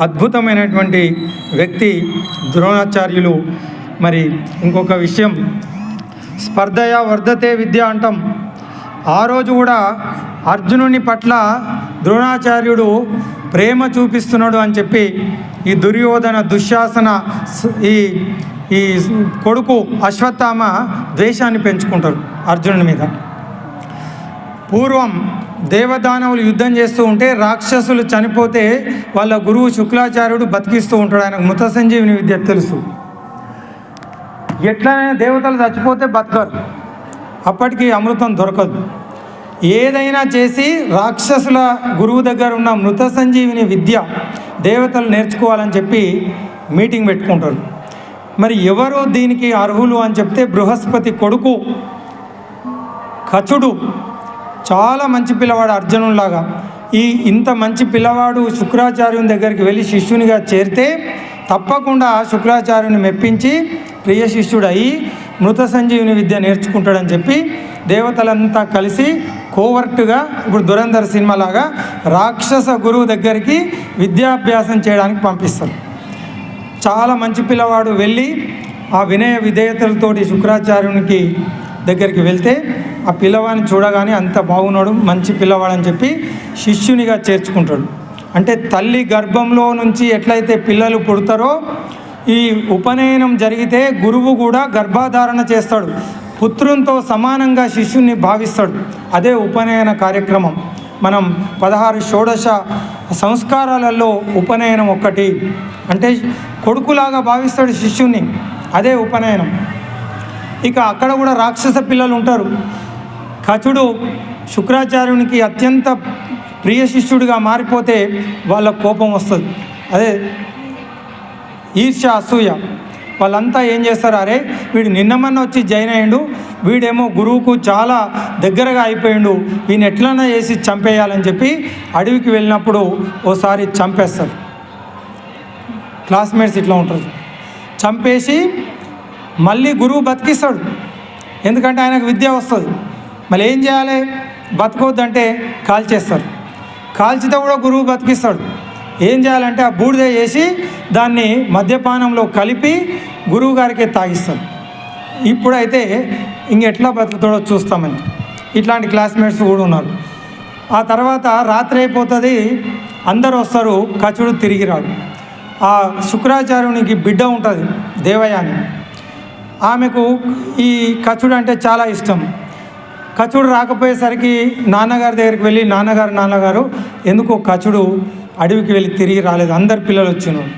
అద్భుతమైనటువంటి వ్యక్తి ద్రోణాచార్యులు. మరి ఇంకొక విషయం, స్పర్ధయా వర్ధతే విద్య అంటాం. ఆ రోజు కూడా అర్జునుని పట్ల ద్రోణాచార్యుడు ప్రేమ చూపిస్తున్నాడు అని చెప్పి ఈ దుర్యోధన, దుశ్శాసన, ఈ కొడుకు అశ్వత్థామ ద్వేషాన్ని పెంచుకుంటారు అర్జునుని మీద. పూర్వం దేవదానవులు యుద్ధం చేస్తూ ఉంటే రాక్షసులు చనిపోతే వాళ్ళ గురువు శుక్లాచార్యుడు బతికిస్తూ ఉంటాడు. ఆయనకు మృత సంజీవిని విద్య తెలుసు. ఎట్లనైనా దేవతలు చచ్చిపోతే బతకరు, అప్పటికి అమృతం దొరకదు. ఏదైనా చేసి రాక్షసుల గురువు దగ్గర ఉన్న మృత సంజీవిని విద్య దేవతలు నేర్చుకోవాలని చెప్పి మీటింగ్ పెట్టుకుంటారు. మరి ఎవరు దీనికి అర్హులు అని చెప్తే బృహస్పతి కొడుకు కచుడు చాలా మంచి పిల్లవాడు, అర్జునులాగా. ఇంత మంచి పిల్లవాడు శుక్రాచార్యుని దగ్గరికి వెళ్ళి శిష్యునిగా చేరితే తప్పకుండా శుక్రాచార్యుని మెప్పించి ప్రియ శిష్యుడు అయ్యి మృత సంజీవిని విద్య నేర్చుకుంటాడని చెప్పి దేవతలంతా కలిసి కోవర్టుగా, ఇప్పుడు దురంధర్ సినిమాలాగా రాక్షస గురువు దగ్గరికి విద్యాభ్యాసం చేయడానికి పంపిస్తారు. చాలా మంచి పిల్లవాడు వెళ్ళి ఆ వినయ విధేయతలతోటి శుక్రాచార్యునికి దగ్గరికి వెళ్తే ఆ పిల్లవాడిని చూడగానే అంత బాగున్నాడు, మంచి పిల్లవాడని చెప్పి శిష్యునిగా చేర్చుకుంటాడు. అంటే తల్లి గర్భంలో నుంచి ఎట్లయితే పిల్లలు పుడతారో ఈ ఉపనయనం జరిగితే గురువు కూడా గర్భధారణ చేస్తాడు, పుత్రునితో సమానంగా శిష్యుని భావిస్తాడు. అదే ఉపనయన కార్యక్రమం. మనం 16 షోడశ సంస్కారాలలో ఉపనయనం ఒక్కటి. అంటే కొడుకులాగా భావిస్తాడు శిష్యుని, అదే ఉపనయనం. ఇక అక్కడ కూడా రాక్షస పిల్లలు ఉంటారు. కచుడు శుక్రాచార్యునికి అత్యంత ప్రియ శిష్యుడిగా మారిపోతే వాళ్ళ కోపం వస్తుంది. అదే ఈర్ష్య, అసూయ. వాళ్ళంతా ఏం చేస్తారు, అరే వీడు నిన్నమన్న వచ్చి జాయిన్ అయ్యిండు, వీడేమో గురువుకు చాలా దగ్గరగా అయిపోయిండు, వీని ఎట్లన్నా చేసి చంపేయాలని చెప్పి అడవికి వెళ్ళినప్పుడు ఓసారి చంపేస్తారు. క్లాస్మేట్స్ ఇట్లా ఉంటారు. చంపేసి మళ్ళీ గురువు బతికిస్తాడు, ఎందుకంటే ఆయనకు విద్య వస్తుంది. మళ్ళీ ఏం చేయాలి, బతకొద్దంటే కాల్చేస్తారు. కాల్చితే కూడా గురువు బతికిస్తాడు. ఏం చేయాలంటే ఆ బూడిద వేసి దాన్ని మద్యపానంలో కలిపి గురువు గారికి తాగిస్తారు. ఇప్పుడైతే ఇంకెట్లా బతుకుతాడో చూస్తామని ఇట్లాంటి క్లాస్మేట్స్ కూడా ఉన్నారు. ఆ తర్వాత రాత్రి అయిపోతుంది, అందరు వస్తారు, కచుడు తిరిగి రాడు. ఆ శుక్రాచార్యునికి బిడ్డ ఉంటుంది దేవయాని, ఆమెకు ఈ కచుడు అంటే చాలా ఇష్టం. కచుడు రాకపోయేసరికి నాన్నగారి దగ్గరికి వెళ్ళి, నాన్నగారు ఎందుకో కచుడు అడవికి వెళ్ళి తిరిగి రాలేదు, అందరు పిల్లలు వచ్చినారు.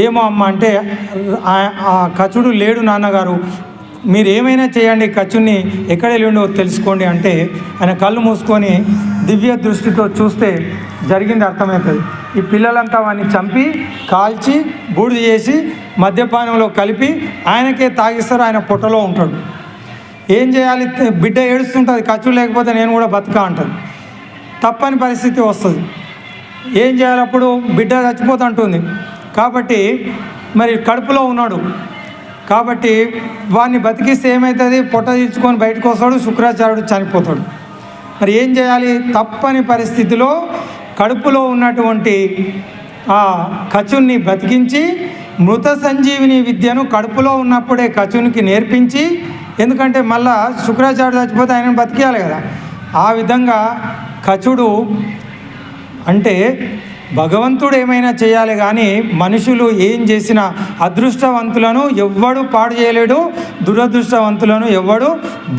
ఏమో అమ్మ అంటే ఆ కచుడు లేడు నాన్నగారు, మీరు ఏమైనా చేయండి, కచుడిని ఎక్కడ వెళ్ళిండో తెలుసుకోండి అంటే ఆయన కళ్ళు మూసుకొని దివ్య దృష్టితో చూస్తే జరిగింది అర్థమవుతుంది. ఈ పిల్లలంతా వాడిని చంపి కాల్చి బూడిద చేసి మద్యపానంలో కలిపి ఆయనకే తాగిస్తారు, ఆయన పొట్టలో ఉంటాడు. ఏం చేయాలి, బిడ్డ ఏడుస్తుంటుంది, కచుడు లేకపోతే నేను కూడా బతుకా అంటుంది. తప్పని పరిస్థితి వస్తుంది. ఏం చేయాలి, అప్పుడు బిడ్డ చచ్చిపోతుంటుంది కాబట్టి మరి కడుపులో ఉన్నాడు కాబట్టి వాడిని బతికిస్తే ఏమవుతుంది, పొట్ట తీర్చుకొని బయటకు వస్తాడు, శుక్రాచార్యుడు చనిపోతాడు. మరి ఏం చేయాలి, తప్పని పరిస్థితిలో కడుపులో ఉన్నటువంటి ఆ కచుని బతికించి మృత సంజీవిని విద్యను కడుపులో ఉన్నప్పుడే కచునికి నేర్పించి, ఎందుకంటే మళ్ళా శుక్రాచార్యుడు చచ్చిపోతే ఆయనను బతికేయాలి కదా. ఆ విధంగా కచుడు అంటే భగవంతుడు ఏమైనా చేయాలి కానీ మనుషులు ఏం చేసినా అదృష్టవంతులను ఎవ్వడు పాడు చేయలేడు, దురదృష్టవంతులను ఎవ్వడు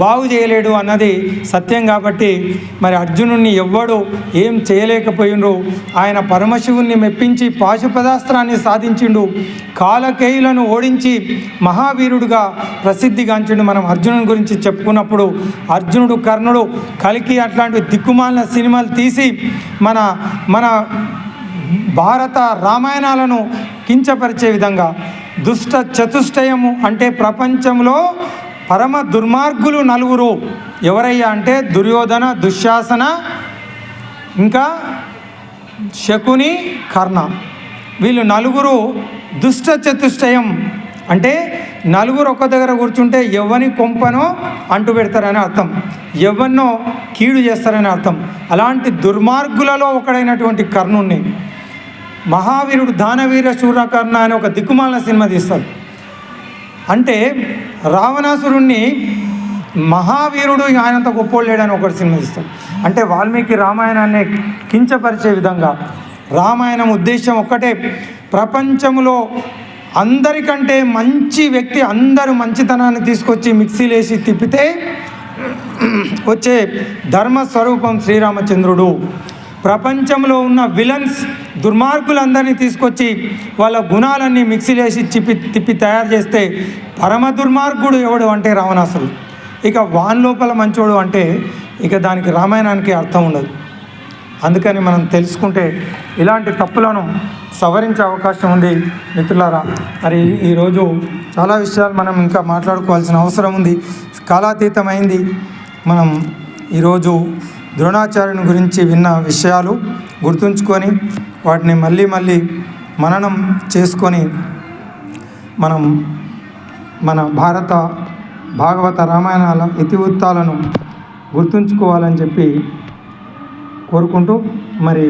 బాగు చేయలేడు అన్నది సత్యం. కాబట్టి మరి అర్జునుడిని ఎవ్వడు ఏం చేయలేకపోయిండ్రు. ఆయన పరమశివుణ్ణి మెప్పించి పాశుపదాస్త్రాన్ని సాధించిండు, కాలకేయులను ఓడించి మహావీరుడుగా ప్రసిద్ధిగాంచిండు. మనం అర్జునుడి గురించి చెప్పుకున్నప్పుడు అర్జునుడు, కర్ణుడు, కలికి అట్లాంటి దిక్కుమాలిన సినిమాలు తీసి మన భారత రామాయణాలను కించపరిచే విధంగా దుష్ట చతుష్టయము అంటే ప్రపంచంలో పరమ దుర్మార్గులు నలుగురు ఎవరయ్యా అంటే దుర్యోధన, దుశ్శాసన, ఇంకా శకుని, కర్ణ. వీళ్ళు నలుగురు దుష్ట చతుష్టయం అంటే నలుగురు ఒక్క దగ్గర కూర్చుంటే ఎవని కొంపనో అంటు పెడతారని అర్థం, ఎవరినో కీడు చేస్తారని అర్థం. అలాంటి దుర్మార్గులలో ఒకడైనటువంటి కర్ణుణ్ణి మహావీరుడు దానవీర శూరకర్ణ అని ఒక దిక్కుమాలిన సినిమా తీస్తాడు. అంటే రావణాసురుణ్ణి మహావీరుడు ఆయనంత గొప్పోడు లేడని ఒకటి సినిమా తీస్తాడు. అంటే వాల్మీకి రామాయణాన్ని కించపరిచే విధంగా. రామాయణం ఉద్దేశం ఒక్కటే, ప్రపంచంలో అందరికంటే మంచి వ్యక్తి, అందరూ మంచితనాన్ని తీసుకొచ్చి మిక్సీలు వేసి తిప్పితే వచ్చే ధర్మస్వరూపం శ్రీరామచంద్రుడు. ప్రపంచంలో ఉన్న విలన్స్, దుర్మార్గులందరినీ తీసుకొచ్చి వాళ్ళ గుణాలన్నీ మిక్సీలు వేసి తిప్పి తయారు చేస్తే పరమ దుర్మార్గుడు ఎవడు అంటే రావణాసురుడు. ఇక వాన్ లోపల మంచోడు అంటే ఇక దానికి రామాయణానికి అర్థం ఉండదు. అందుకని మనం తెలుసుకుంటే ఇలాంటి తప్పులను సవరించే అవకాశం ఉంది. మిత్రులారా, మరి ఈరోజు చాలా విషయాలు మనం ఇంకా మాట్లాడుకోవాల్సిన అవసరం ఉంది, కాలాతీతమైంది. మనం ఈరోజు ద్రోణాచార్యుని గురించి విన్న విషయాలు గుర్తుంచుకొని వాటిని మళ్ళీ మననం చేసుకొని మనం మన భాగవత రామాయణాల ఇతివృత్తాలను గుర్తుంచుకోవాలని చెప్పి కోరుకుంటూ మరి